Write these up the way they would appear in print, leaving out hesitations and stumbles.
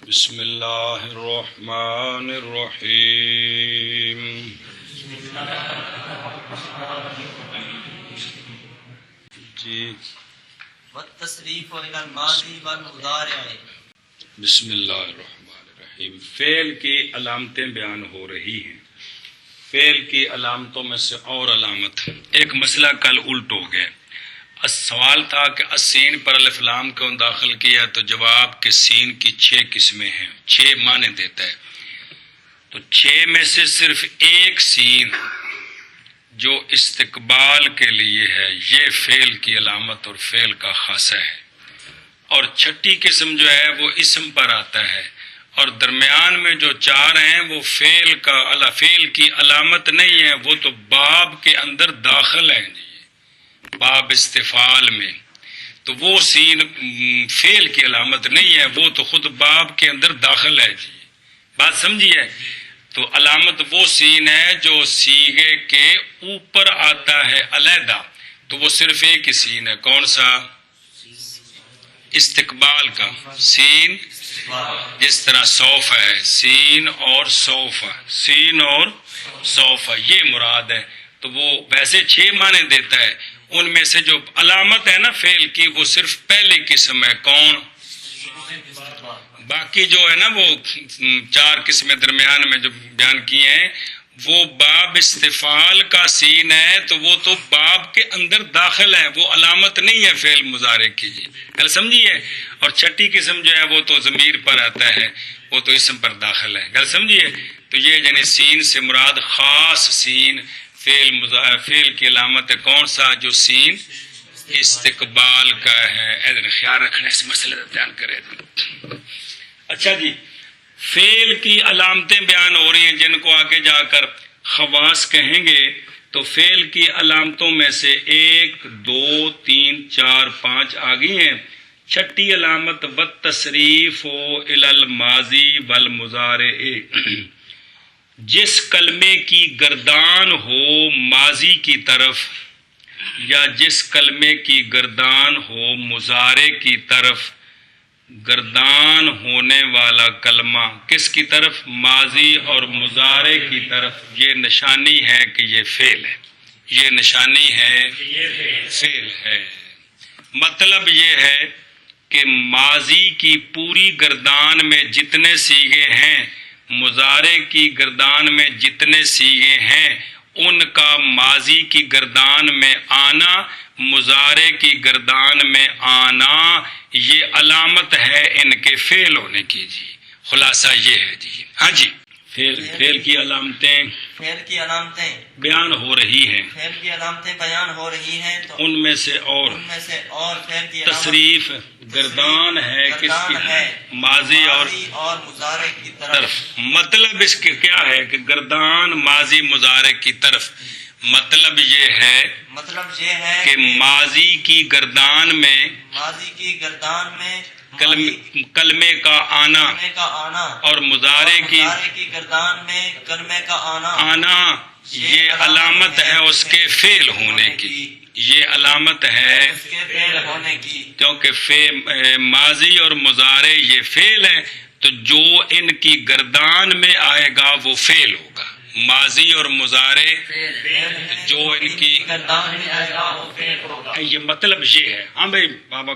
بسم اللہ الرحمن الرحیم جی والتصریف الى الماضی والمضارع۔ بسم اللہ الرحمن الرحیم۔ فعل کی علامتیں بیان ہو رہی ہیں۔ فعل کی علامتوں میں سے اور علامت ایک مسئلہ کل الٹ ہو گیا۔ سوال تھا کہ السین پر الف لام کیوں داخل کیا، تو جواب کہ سین کی 6 قسمیں ہیں، 6 معنی دیتا ہے۔ تو 6 میں سے صرف ایک سین جو استقبال کے لیے ہے، یہ فعل کی علامت اور فعل کا خاصہ ہے، اور 6ٹھی قسم جو ہے وہ اسم پر آتا ہے، اور درمیان میں جو 4 ہیں وہ فعل کی علامت نہیں ہے، وہ تو باب کے اندر داخل ہیں جی، باب استفعال میں۔ تو وہ سین فعل کی علامت نہیں ہے، وہ تو خود باب کے اندر داخل ہے جی، بات سمجھیے۔ تو علامت وہ سین ہے جو صیغے کے اوپر آتا ہے علیحدہ، تو وہ صرف ایک ہی سین ہے، کون سا؟ استقبال کا سین، جس طرح سوف ہے، سین اور سوف، سین اور سوف، یہ مراد ہے۔ تو وہ ویسے 6 معنی دیتا ہے، ان میں سے جو علامت ہے نا فعل کی، وہ صرف پہلی قسم ہے، کون؟ باقی جو ہے نا وہ 4 قسمیں درمیان میں جو بیان کیے ہیں، وہ باب استفعال کا سین ہے، تو وہ تو باب کے اندر داخل ہے، وہ علامت نہیں ہے فعل مضارع کی جی، گل سمجھیے۔ اور 6ٹھی قسم جو ہے وہ تو ضمیر پر آتا ہے، وہ تو اسم پر داخل ہے، گل سمجھیے۔ تو یہ یعنی سین سے مراد خاص سین فعل کی علامت ہے، کون سا؟ جو سین استقبال کا ہے۔ ادھر خیال رکھنا، اس مسئلے کا بیان کرے۔ اچھا جی، فعل کی علامتیں بیان ہو رہی ہیں جن کو آگے جا کر خواص کہیں گے۔ تو فعل کی علامتوں میں سے 1 2 3 4 5 آ گئی ہیں۔ 6ٹھی علامت والتصریف الی الماضی والمضارع، جس کلمے کی گردان ہو ماضی کی طرف، یا جس کلمے کی گردان ہو مضارع کی طرف، گردان ہونے والا کلمہ کس کی طرف؟ ماضی اور مضارع کی طرف، یہ نشانی ہے کہ یہ فعل ہے، یہ نشانی ہے فعل ہے۔ مطلب یہ ہے کہ ماضی کی پوری گردان میں جتنے صیغے ہیں، مضارع کی گردان میں جتنے صیغے ہیں، ان کا ماضی کی گردان میں آنا، مضارع کی گردان میں آنا، یہ علامت ہے ان کے فعل ہونے کی جی۔ خلاصہ یہ ہے جی۔ ہاں جی، فعل کی علامتیں بیان ہو رہی ہیں، فعل کی علامتیں بیان ہو رہی ہیں، تو ان میں سے اور فعل کی تصریف گردان ہے کس کی؟ ماضی اور مضارع کی طرف۔ مطلب اس کے کیا ہے کہ گردان ماضی مضارع کی طرف، مطلب یہ ہے کہ ماضی کی گردان میں کلمے کا آنا، اور مضارع کی گردان میں کلمے کا آنا، یہ علامت ہے اس کے فعل ہونے کی، یہ علامت ہے کیونکہ ماضی اور مضارع یہ فعل ہے، تو جو ان کی گردان میں آئے گا وہ فعل ہوگا۔ ماضی اور مضارع جو ان کی گردان میں آئے گا وہ فعل ہوگا، یہ مطلب یہ ہے۔ ہاں بھائی بابا،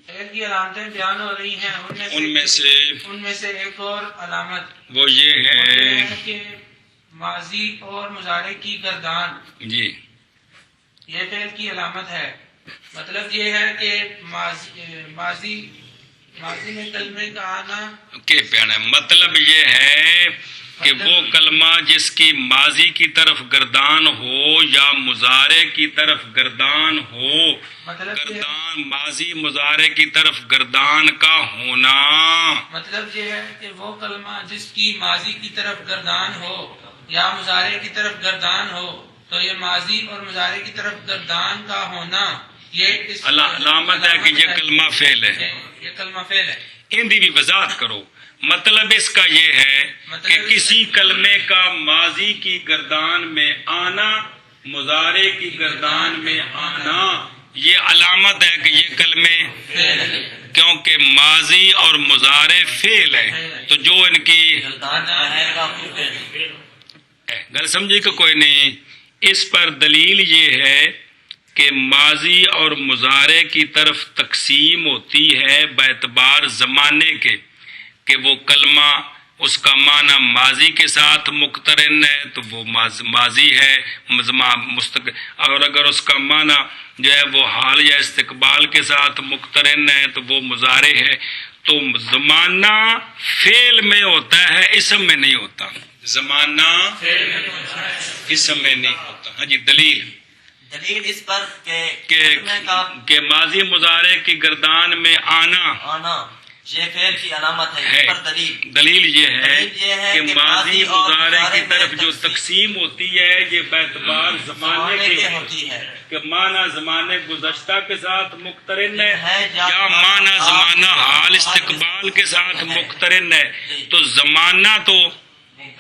فعل کی علامتیں بیان ہو رہی ہیں، ان میں سے ایک اور علامت وہ یہ ہے کہ ماضی اور مضارع کی گردان، جی، یہ فعل کی علامت ہے۔ مطلب یہ ہے کہ ماضی میں کلمے کا آنا کہ پیانا، مطلب یہ ہے کہ وہ کلمہ جس کی ماضی کی طرف گردان ہو یا مضارع کی طرف گردان ہو، گردان ماضی مضارع کی طرف گردان کا ہونا، مطلب یہ ہے کہ وہ کلمہ جس کی ماضی کی طرف گردان ہو یا مضارع کی طرف گردان ہو، تو یہ ماضی اور مضارع کی طرف گردان کا ہونا یہ علامت ہے کہ یہ کلمہ فعل ہے، یہ کلمہ فعل ہے۔ ان دی بھی وضاحت کرو۔ مطلب اس کا یہ ہے کہ کسی کلمے کا ماضی کی گردان میں آنا، مضارع کی گردان میں آنا، یہ علامت ہے کہ یہ کلمے، کیونکہ ماضی اور مضارع فعل ہے، تو جو ان کی گردان میں ہے گا وہ فعل ہے۔ گل سمجھی کہ کوئی نہیں؟ اس پر دلیل یہ ہے کہ ماضی اور مضارع کی طرف تقسیم ہوتی ہے باعتبار زمانے کے، کہ وہ کلمہ اس کا معنی ماضی کے ساتھ مقترن ہے تو وہ ماضی ہے مستقبل، اور اگر اس کا معنی جو ہے وہ حال یا استقبال کے ساتھ مقترن ہے تو وہ مضارع ہے۔ تو زمانہ فعل میں ہوتا ہے، اسم میں نہیں ہوتا۔ زمانہ اسم میں نہیں ہوتا۔ ہاں جی، دلیل دلیل اس پر کلمے کا کہ ماضی مضارع کی گردان میں آنا آنا یہ فعل کی علامت ہے۔ ہے۔ اس پر دلیل یہ ہے دلیل یہ ہے کہ کہ ماضی ماضی اور مضارع کی مضارع طرف میں جو تقسیم ہوتی ہے یہ باعتبار زمانے زمانے کے کے ہوتی ہے، کہ معنی زمانے گزشتہ کے ساتھ مقترن ہے ہے یا معنی زمانہ حال استقبال کے ساتھ مقترن ہے۔ تو زمانہ تو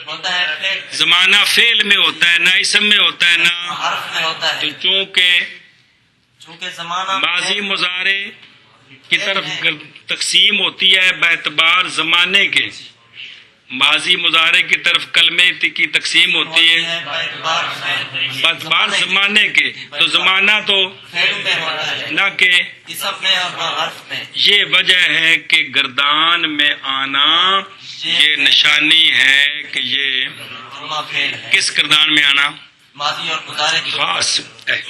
ہوتا ہے فعل، زمانہ فعل میں ہوتا ہے، نہ اسم میں ہوتا ہے، نہ حرف میں ہوتا تو ہے۔ چونکہ چونکہ زمانہ ماضی مضارع کی طرف تقسیم ہوتی ہے باعتبار زمانے کے، ماضی مضارع کی طرف کلمے کی تقسیم ہوتی ہے باعتبار زمانے کے، تو زمانہ تو فعل میں ہوتا ہے، نہ کہ اسم میں اور نہ حرف میں۔ یہ وجہ ہے کہ گردان میں آنا یہ نشانی ہے کہ یہ کلمہ فعل ہے، کس گردان میں آنا ماضی اور مضارع کی خاص ہے۔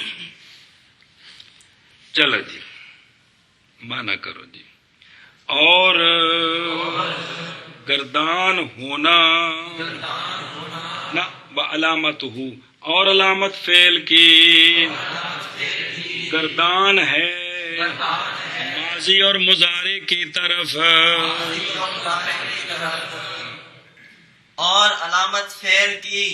چلو جی مانا کرو جی۔ اور گردان ہونا نہ علامت ہو، اور علامت فعل کی گردان ہے ماضی اور مضارع کی طرف، اور علامت فعل کی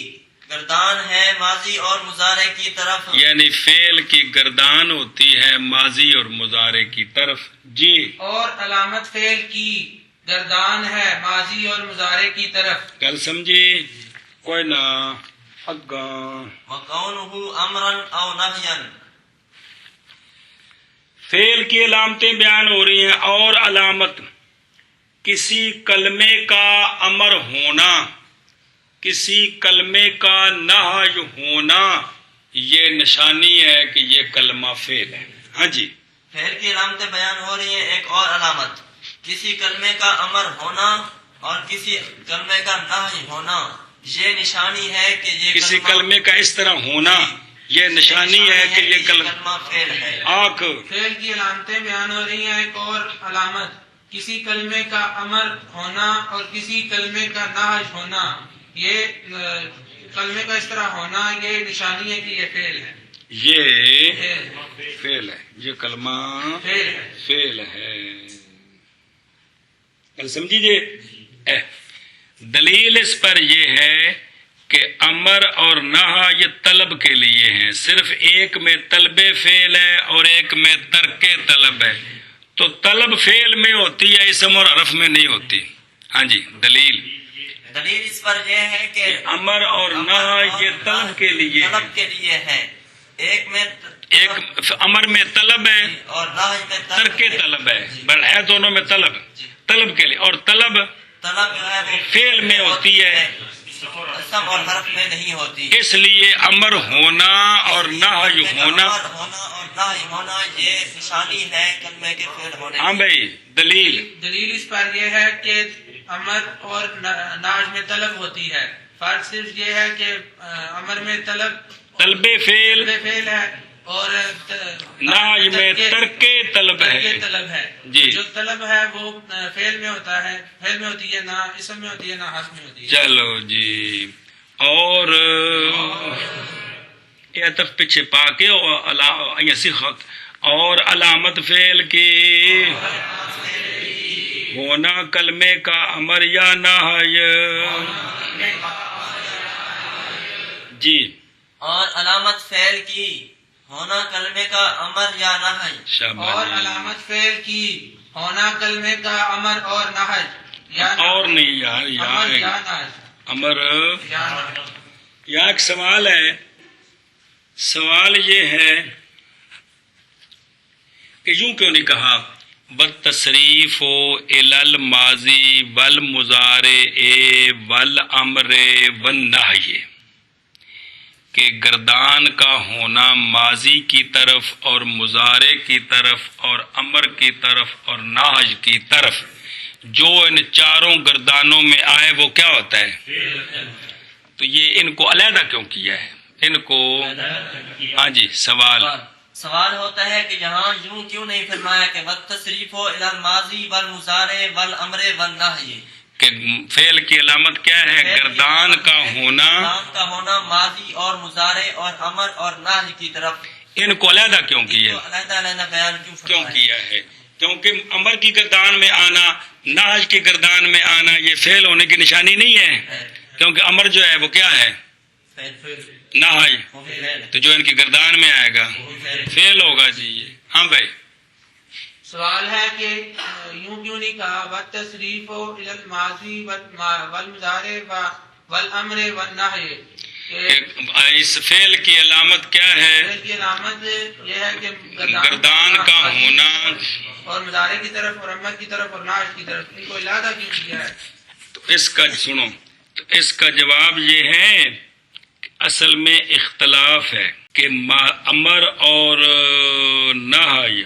گردان ہے ماضی اور مضارع کی طرف، یعنی فعل کی گردان ہوتی ہے ماضی اور مضارع کی طرف۔ جی، اور علامت فعل کی گردان ہے ماضی اور مضارع کی طرف۔ گل سمجھی کوئی نہ اگاں وَقَوْنُهُ أَمْرًا أَوْ نَهْيًا۔ فعل کی علامتیں بیان ہو رہی ہیں، اور علامت کسی کلمے کا امر ہونا، کسی کلمے کا نہی ہونا، یہ نشانی ہے کہ یہ کلمہ فعل ہے۔ ہاں جی، فعل کی علامتیں بیان ہو رہی ہیں۔ ایک اور علامت کسی کلمے کا امر ہونا اور کسی کلمے کا نہی ہونا، یہ نشانی ہے کہ یہ کسی کلمے کا اس طرح ہونا یہ نشانی ہے کہ یہ کلمہ فعل ہے۔ آنکھ فعل کی علامتیں بیان ہو رہی ہیں۔ ایک اور علامت کسی کلمے کا امر ہونا اور کسی کلمے کا نہی ہونا، یہ کلمے کا اس طرح ہونا یہ نشانی ہے کہ یہ فعل ہے۔ یہ فعل ہے، یہ کلمہ فعل ہے۔ فعل ہے۔ سمجھیے، دلیل اس پر یہ ہے کہ امر اور نہی یہ طلب کے لیے ہیں، صرف ایک میں طلب فعل ہے اور ایک میں ترک طلب ہے، تو طلب فعل میں ہوتی ہے، اسم اور حرف میں نہیں ہوتی۔ ہاں جی، دلیل اس پر یہ ہے کہ امر اور نہی یہ طلب کے لیے طلب کے لیے ہے، ایک میں ایک امر میں طلب ہے اور نہی میں ترک طلب ہے، بل ہے دونوں میں طلب کے لیے، اور طلب طلب جو ہے وہ فعل میں ہوتی ہے، اسم اور حرف میں نہیں ہوتی۔ اس لیے امر ہونا اور نہی ہونا۔ امر ہونا اور نہی ہونا یہ نشانی ہے کلمے کے فعل ہونے ہاں کی۔ بھائی، دلیل اس پر یہ ہے کہ امر اور نہی میں طلب ہوتی ہے۔ فرق صرف یہ ہے کہ امر میں طلب فعل فعل ہے اور نہی میں ترک طلب ہے۔ طلب ہے جی، جو طلب ہے وہ فعل میں ہوتا ہے، فعل میں ہوتی ہے، نہ اسم میں ہوتی ہے نہ حرف میں ہوتی ہے۔ چلو جی، اور عطف پیچھے پا کے اور علامت فعل کی ہونا کلمے کا امر یا نہی۔ جی، اور علامت فعل کی ہونا کلمے کا امر یا نہی۔ شاباش اور جی۔ علامت فعل کی ہونا کلمے کا امر اور نہی، اور نہیں یار، امر یہاں یا نہی، امر یا نہی۔ یہاں ایک سوال ہے، سوال یہ ہے کہ یوں کیوں نہیں کہا والتصریف الی الماضی والمضارع والامر والنہی، کہ گردان کا ہونا ماضی کی طرف اور مضارع کی طرف اور امر کی طرف اور نہی کی طرف جو ان چاروں گردانوں میں آئے وہ کیا ہوتا ہے؟ تو یہ ان کو علیحدہ کیوں کیا ہے؟ ان کو ہاں جی سوال ہوتا ہے کہ یہاں یوں کیوں نہیں فرمایا کہ والتصریف الی الماضی والمضارع والامر والنہی، کہ فعل کی علامت کیا ہے؟ گردان کا ہونا ماضی اور مضارع اور امر اور نہی کی طرف ان کو علیحدہ کیوں کیا ہے؟ علیحدہ بیان کیوں کیا ہے؟ کیونکہ امر کی گردان میں آنا، نہی کی گردان میں آنا یہ فعل ہونے کی نشانی نہیں ہے، کیونکہ امر جو ہے وہ کیا ہے؟ نہی، تو جو ان کی گردان میں آئے گا فعل ہوگا جی یہ۔ ہاں بھائی سوال ہے کہ یوں کیوں نہیں کہا والتصریف الی الماضی والمضارع والامر والنہی؟ اس فعل کی علامت کیا ہے؟ فعل کی علامت یہ ہے کہ گردان کا ہونا اور مضارع کی طرف اور امر کی طرف اور نہی کی طرف، ان کو علیحدہ کیوں کیا ہے؟ تو اس کا سنو، تو اس کا جواب یہ ہے کہ اصل میں اختلاف ہے کہ امر اور نہی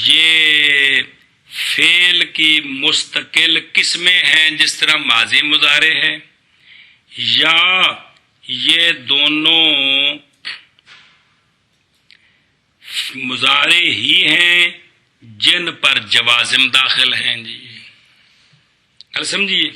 یہ فعل کی مستقل قسمیں ہیں جس طرح ماضی مضارع ہے، یا یہ دونوں مضارع ہی ہیں جن پر جوازم داخل ہیں جی؟ کل سمجھیے،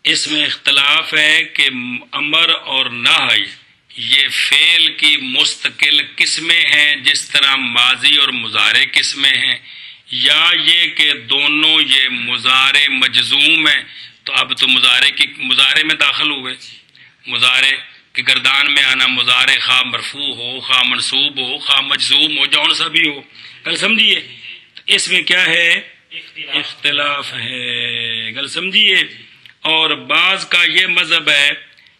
اس میں اختلاف ہے کہ امر اور نہی یہ فعل کی مستقل قسمیں ہیں جس طرح ماضی اور مضارع قسمیں ہیں، یا یہ کہ دونوں یہ مضارع مجزوم ہیں۔ تو اب تو مضارع میں داخل ہوئے، مضارع کی گردان میں آنا، مضارع خواہ مرفوع ہو، خواہ منصوب ہو، خواہ مجزوم ہو، جون سا بھی ہو، کل سمجھیے اس میں کیا ہے؟ اختلاف ہے، کل سمجھیے۔ اور بعض کا یہ مذہب ہے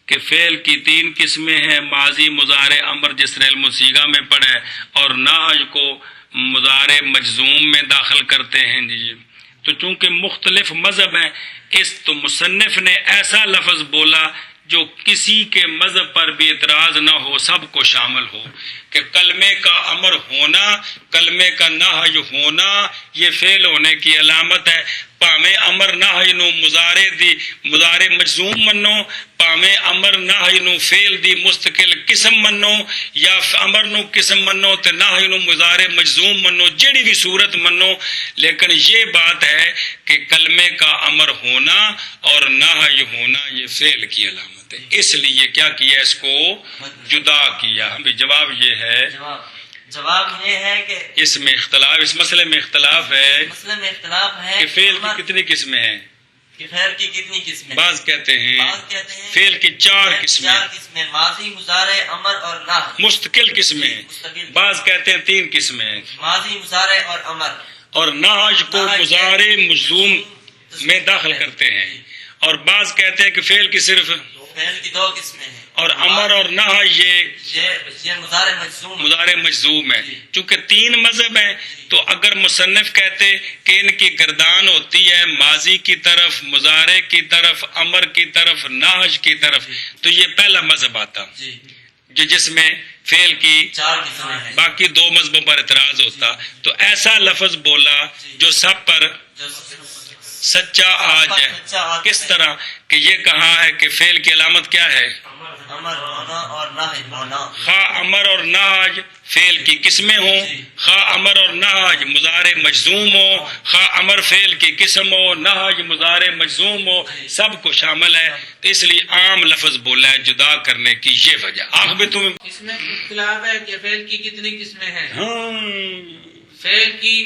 کہ فعل کی 3 قسمیں ہیں، ماضی مضارع امر جس طرح علم الصیغہ میں پڑھے، اور نہی کو مضارع مجزوم میں داخل کرتے ہیں جی۔ تو چونکہ مختلف مذہب ہیں، اس تو مصنف نے ایسا لفظ بولا جو کسی کے مذہب پر بھی اعتراض نہ ہو، سب کو شامل ہو، کہ کلمے کا امر ہونا، کلمے کا نہی ہونا یہ فعل ہونے کی علامت ہے۔ پاویں امر نہی نو مضارع مجزوم منو، پاویں امر نہی نو فعل دی مستقل قسم منو، یا امر نو قسم منو تے نہی نو مضارع مجزوم منو، جڑی بھی صورت منو، لیکن یہ بات ہے کہ کلمے کا امر ہونا اور نہی ہونا یہ فعل کی علامت ہے، اس لیے کیا کیا؟ اس کو جدا کیا۔ ابھی جواب یہ ہے، جواب یہ ہے کہ اس میں اختلاف، اس مسئلے میں اختلاف ہے کہ فعل کی کتنی قسمیں ہیں، کہ فعل کی کتنی قسمیں؟ بعض کہتے ہیں فعل کی 4 قسمیں، ماضی مضارع امر اور نہی مستقل قسمیں، بعض کہتے ہیں 3 قسمیں، ماضی مضارع اور امر، اور نہی کو مضارع مجزوم میں داخل کرتے ہیں، اور بعض کہتے ہیں کہ فعل کی صرف فعل کی 2 قسمیں ہیں، اور امر اور نہی یہ مضارع مجزوم ہے۔ چونکہ 3 مذہب ہیں تو اگر مصنف کہتے کہ ان کی گردان ہوتی ہے ماضی کی طرف، مضارع کی طرف، امر کی طرف، نہی کی طرف، تو یہ پہلا مذہب آتا جو جس میں فعل کی 4 قسمیں ہیں، باقی 2 مذہبوں پر اعتراض ہوتا۔ تو ایسا لفظ بولا جو سب پر سچا آج ہے۔ کس طرح کہ یہ کہا ہے کہ فعل کی علامت کیا ہے؟ امر ہونا اور نہی ہونا، خواہ امر اور نہی فعل کی قسمیں ہوں، خواہ امر اور نہی مضارع مجزوم ہو، خواہ امر فعل کی قسم ہو، نہی مضارع مجزوم ہو، سب کو شامل ہے۔ تو اس لیے عام لفظ بولا ہے جدا کرنے کی یہ وجہ۔ آخر بھی تمہیں اس میں اختلاف ہے کہ فعل کی کتنی قسمیں ہیں؟ فعل کی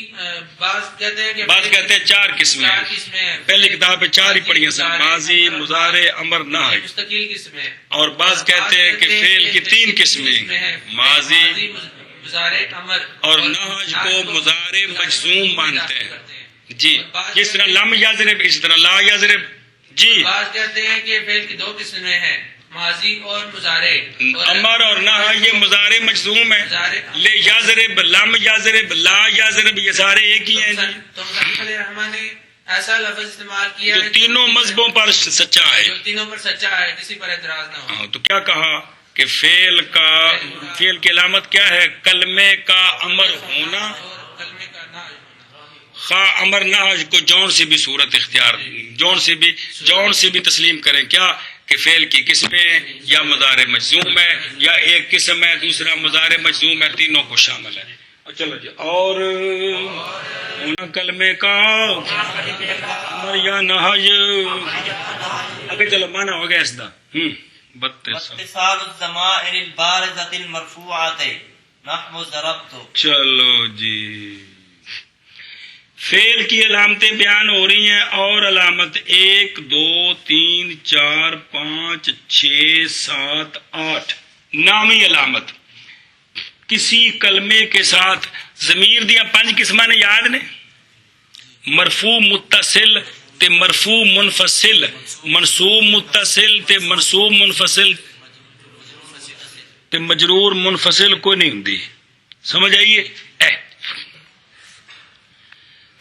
بعض کہتے ہیں 4 قسمیں ہیں، پہلی کتاب پہ 4 ہی پڑھی ہیں سر، ماضی مضارع امر نہی، مستقل قسمیں، اور بعض کہتے ہیں کہ فعل کی 3 قسمیں، ماضی مضارع امر اور نہی کو مضارع مجزوم مانتے ہیں جی، جس طرح لم یضرب اس طرح لا یضرب جی۔ بعض کہتے ہیں کہ فعل کی 2 قسمیں ہیں، ماضی اور مضارع امر اور نہا یہ مضارع مجزوم ہے. لے یضرب، لم یضرب، لا یضرب، یہ سارے ایک ہی ہیں. تو مصنف علیہ الرحمہ نے ایسا لفظ استعمال کیا جو ہے تینوں مذہبوں پر سچا ہے. جو تینوں پر سچا ہے، کسی پر اعتراض نہ ہو. ہاں تو کیا کہا کہ فعل کی علامت کیا ہے؟ کلمے کا امر ہونا، اور کلمے کا نہ ہونا. خواہ امر نہ کو جون سے بھی صورت اختیار، جون سے بھی تسلیم کریں. کیا کہ فعل کی قسمیں یا مضارع مجزوم ہے یا ایک قسم ہے، دوسرا مضارع مجزوم ہے، تینوں کو شامل ہے. چلو جی، اور ہونا کلمے کا امر یا نہی. اگر چلو مانا ہو گیا اس دا 32. واتصال الضمائر البارزة المرفوعة نحو ضربت. چلو جی، فعل کی علامتیں بیان ہو رہی ہیں، اور علامت 1 2 3 4 5 6 7 8 نامی علامت. کسی کلمے کے ساتھ ضمیر دیا 5 قسماں نے یاد نے؟ مرفوع متصل تے مرفوع منفصل، منصوب متصل تے منصوب منفصل تے مجرور منفصل کوئی نہیں ہوندی. سمجھ آئیے؟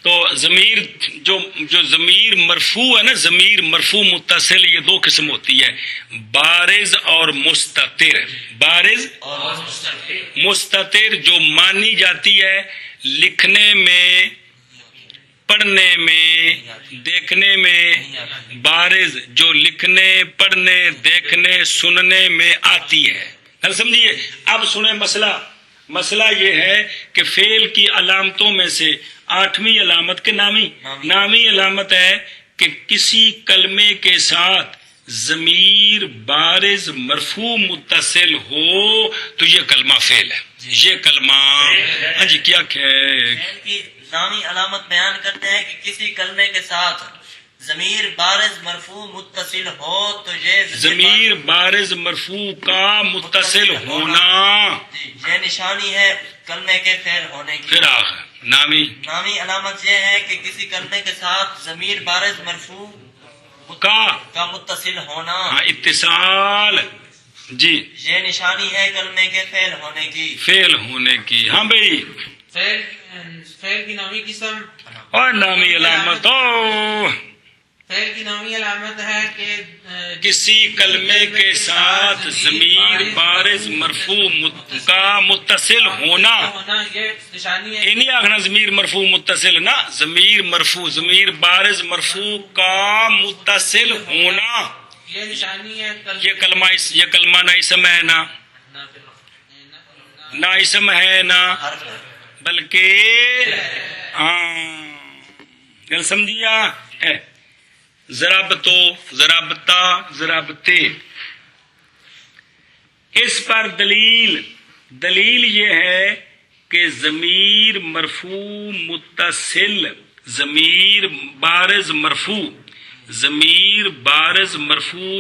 تو ضمیر جو ضمیر مرفوع ہے نا، ضمیر مرفوع متصل، یہ 2 قسم ہوتی ہے، بارز اور مستتر. بارز اور مستتر جو مانی جاتی ہے لکھنے میں، پڑھنے میں، دیکھنے میں. بارز جو لکھنے، پڑھنے، دیکھنے، سننے میں آتی ہے. سمجھیے؟ اب سنیں مسئلہ یہ ہے کہ فعل کی علامتوں میں سے 8ویں علامت کے نامی علامت ہے کہ کسی کلمے کے ساتھ ضمیر بارز مرفوع متصل ہو تو یہ کلمہ فعل ہے. یہ کلمہ ہاں جی کیا کہ فعل کی نامی علامت بیان کرتے ہیں کہ کسی کلمے کے ساتھ ضمیر بارز مرفوع متصل ہو تو یہ ضمیر بارز مرفوع کا متصل ہونا یہ نشانی ہے کلمے کے فعل ہونے کی. پھر آخر نامی علامت یہ ہے کہ کسی کلمے کے ساتھ ضمیر بارز مرفوع کا متصل ہونا. ہاں اتصال جی، یہ نشانی ہے کلمے کے فعل ہونے کی. ہاں بھائی، فعل کی نامی قسم اور نامی علامت فعل کی نامی علامت ہے کہ کسی کلمے کے ساتھ ضمیر بارز مرفوع کا متصل ہونا. یہ نشانی ہے. یہ نہیں آخنا ضمیر مرفوع متصل، نا ضمیر مرفوع، ضمیر بارز مرفوع کا متصل ہونا. یہ نشانی ہے یہ کلمہ نہ اسم ہے نہ اسم ہے نہ بلکہ گل سمجھیا ہے. ضربتو، ضربتا، ضربتے. اس پر دلیل یہ ہے کہ ضمیر مرفوع متصل، ضمیر بارز مرفوع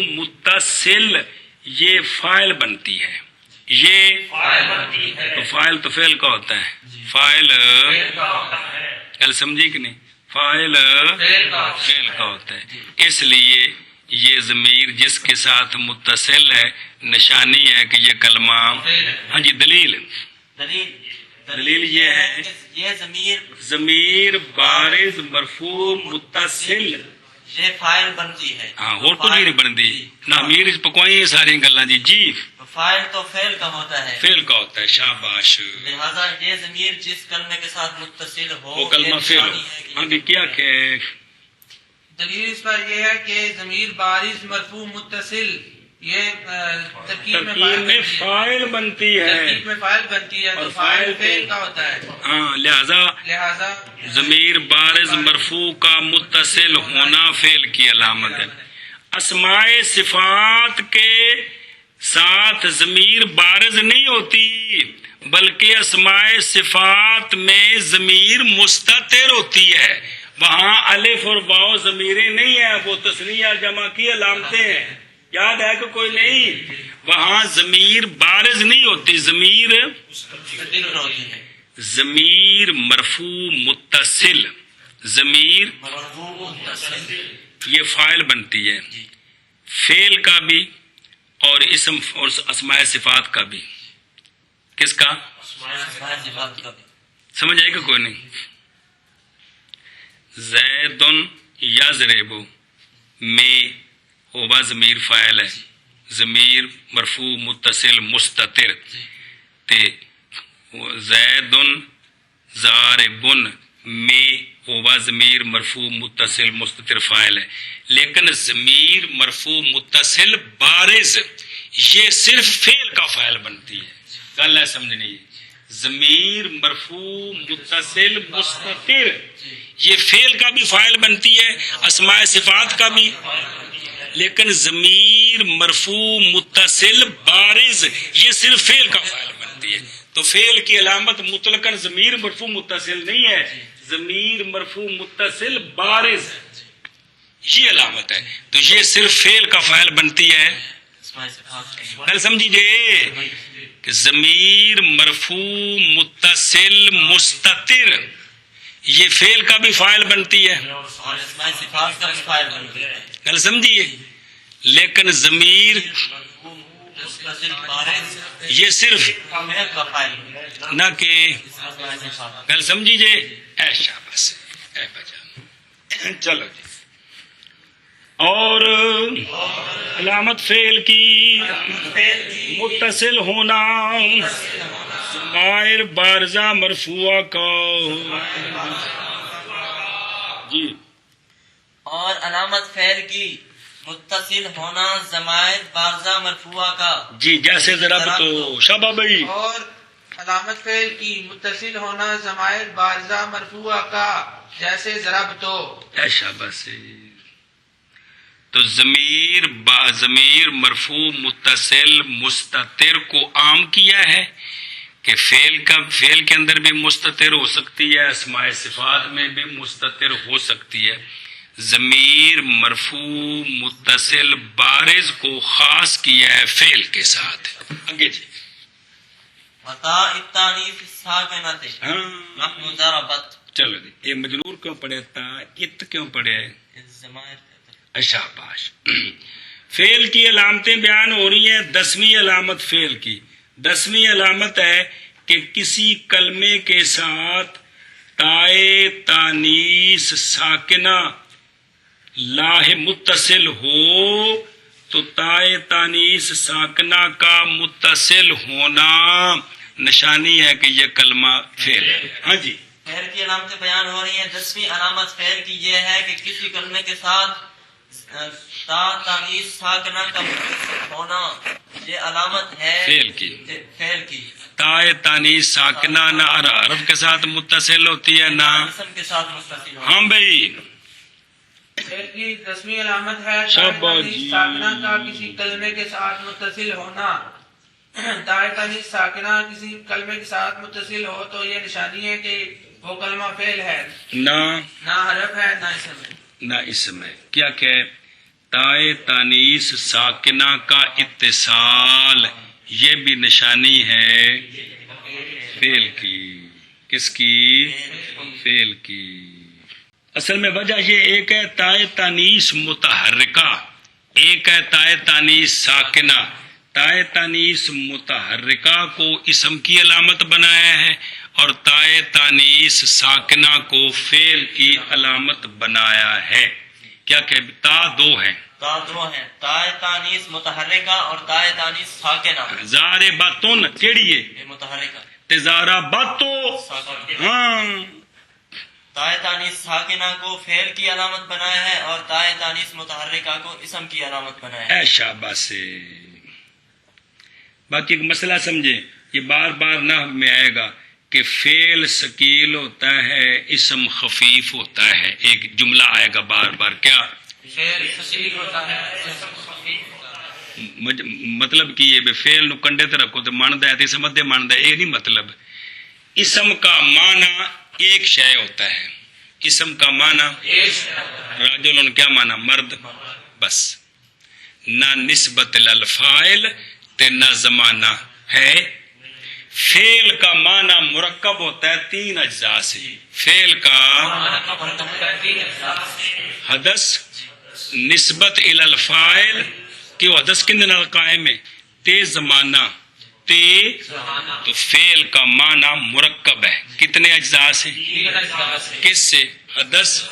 متصل یہ فاعل بنتی ہے. یہ تو فاعل تو فعل کا ہوتا ہے. فاعل کل سمجھی کہ نہیں؟ فاعل فعل کا ہوتا ہے. اس لیے یہ ضمیر جس کے ساتھ متصل ہے نشانی ہے کہ یہ کلمہ. ہاں جی، دلیل یہ ہے یہ ضمیر بارز مرفوع متصل یہ فاعل بنتی ہے. ہاں اور کچھ نہیں بنتی نہ امیر پکوائی ساری گلاں جی. جی فاعل تو فعل کا ہوتا ہے، فعل کا ہوتا ہے. شاباش. لہذا یہ ضمیر جس کلمے کے ساتھ متصل ہو وہ کلمہ فعل. ہاں بھی کیا کہ دلیل اس پر یہ ہے کہ ضمیر بارز مرفوع متصل یہ ترکیب میں فاعل بنتی ہے. ترکیب میں فاعل بنتی ہے تو فاعل فعل کا ہوتا ہے. ہاں لہذا ضمیر بارز مرفوع کا متصل ہونا فعل کی علامت ہے. اسماء صفات کے ساتھ ضمیر بارز نہیں ہوتی بلکہ اسماء صفات میں ضمیر مستتر ہوتی ہے. وہاں الف اور واو ضمیریں نہیں ہیں، وہ تثنیہ جمع کی علامتیں ہیں. یاد ہے کہ کوئی نہیں؟ وہاں ضمیر بارز نہیں ہوتی، ضمیر مرفوع متصل، ضمیر یہ فاعل بنتی ہے. فعل کا بھی اور اسم اور اسماء صفات کا بھی. کس کا؟ صفات کا بھی. سمجھ آئے گا کوئی نہیں؟ زید یضرب میں ہوبا ضمیر فاعل ہے، ضمیر مرفوع متصل مستتر، تے زید ضارب میں ہوبا ضمیر مرفوع متصل مستتر فاعل ہے. لیکن ضمیر مرفوع متصل بارز یہ صرف فعل کا فاعل بنتی ہے. گل ہے سمجھنی؟ ضمیر مرفوع متصل مستتر یہ فعل کا بھی فاعل بنتی ہے، اسماء صفات کا بھی. لیکن ضمیر مرفوع متصل بارز یہ صرف فعل کا فاعل بنتی ہے. تو فعل کی علامت مطلقاً ضمیر مرفوع متصل نہیں ہے، ضمیر مرفوع متصل بارز یہ علامت ہے. تو یہ صرف فعل کا فاعل بنتی ہے. گل سمجھیے کہ ضمیر مرفوع متصل مستتر یہ فعل کا بھی فاعل بنتی ہے. گل سمجھیے؟ لیکن ضمیر یہ صرف نہ کہ گل سمجھیے. ایسا بس چلو جی. اور علامت فعل کی متصل ہونا غیر بارزہ مرفوعہ کا جی. اور علامت فعل کی متصل ہونا ضمائر بارزہ مرفوعہ کا جی. جیسے ضرب تو شابہ بھائی. اور علامت فعل کی متصل ہونا ضمائر بارزہ مرفوعہ کا جیسے ضرب تو. ایسا بس. تو ضمیر مرفوع متصل مستتر کو عام کیا ہے کہ فعل کے اندر بھی مستتر ہو سکتی ہے، اسماء صفات میں بھی مستتر ہو سکتی ہے. ضمیر مرفوع متصل بارز کو خاص کیا ہے فعل کے ساتھ. آگے جی. عطا التانیث الساکنۃ نحو ضربت. چلو جی. یہ مجرور کیوں پڑھے تھا؟ ات کیوں پڑھے؟ اچھا باش. فعل کی علامتیں بیان ہو رہی ہیں. 10ویں علامت فعل کی 10ویں علامت ہے کہ کسی کلمے کے ساتھ تائے تانیث ساکنہ لاہ متصل ہو تو تائے تانیث ساکنہ کا متصل ہونا نشانی ہے کہ یہ کلمہ فعل ہے. ہاں جی. فعل کی علامتیں بیان ہو رہی ہیں. 10ویں علامت فعل کی یہ ہے کہ کسی کلمے کے ساتھ تا تانیث ساکنہ کا متصل ہونا یہ علامت ہے فعل کی. فعل کی تائے تانیث ساکنہ نہ حرف کے ساتھ متصل ہوتی ہے نہ اسم کے ساتھ متصل ہونا. ہاں بھائی. فعل کی 10ویں علامت ہے شاباش جی. ساکنہ کا کسی کلمے کے ساتھ متصل ہونا. تائے تانیث ساکنہ کسی کلمے کے ساتھ متصل ہو تو یہ نشانی ہے کہ وہ کلمہ فعل ہے، نہ حرف ہے نہ اسم ہے. نہ اسم ہے. کیا کہ تائے تانیث ساکنہ کا اتصال یہ بھی نشانی ہے فعل کی. کس کی؟ فعل کی. اصل میں وجہ یہ ایک ہے تائے تانیث متحرکہ، ایک ہے تائے تانیث ساکنہ. تائے تانیث متحرکہ کو اسم کی علامت بنایا ہے اور تائے تانیث ساکنہ کو فعل کی علامت بنایا ہے. کیا کہ تا دو ہیں. تا دو ہیں، تائے تانیث متحرکہ اور تائے تانیث ساکنہ. ضاربۃ کیڑی ہے؟ یہ متحرکہ. تضاربۃ ہاں. تائے تانیث ساکنہ کو فعل کی علامت بنایا ہے اور تائے تانیث متحرکہ کو اسم کی علامت بنایا ہے. اے شاباش. باقی ایک مسئلہ سمجھے، یہ بار بار نحو میں آئے گا کہ فعل ثقیل ہوتا ہے، اسم خفیف ہوتا ہے. ایک جملہ آئے گا بار بار. کیا فعل ثقیل ہوتا ہے، اسم خفیف ہوتا ہے. مطلب کہ یہ فعل نو کنڈے تے رکھو تے مندا ہے تے اسم ادھے مندا ہے. یہ نہیں مطلب. اسم کا معنی ایک شے ہوتا ہے. اسم کا معنی راجل کیا معنی؟ مرد. بس. نہ نسبت للفاعل تے نہ زمانہ ہے. فعل کا معنی مرکب ہوتا ہے 3 اجزاء سے. فعل کا حدث، نسبت الی الفاعل کہ وہ حدث کن نال قائم ہے؟ تے زمانہ، تے تو فعل کا معنی مرکب ہے، کتنے اجزاء سے؟ کس سے؟ حدث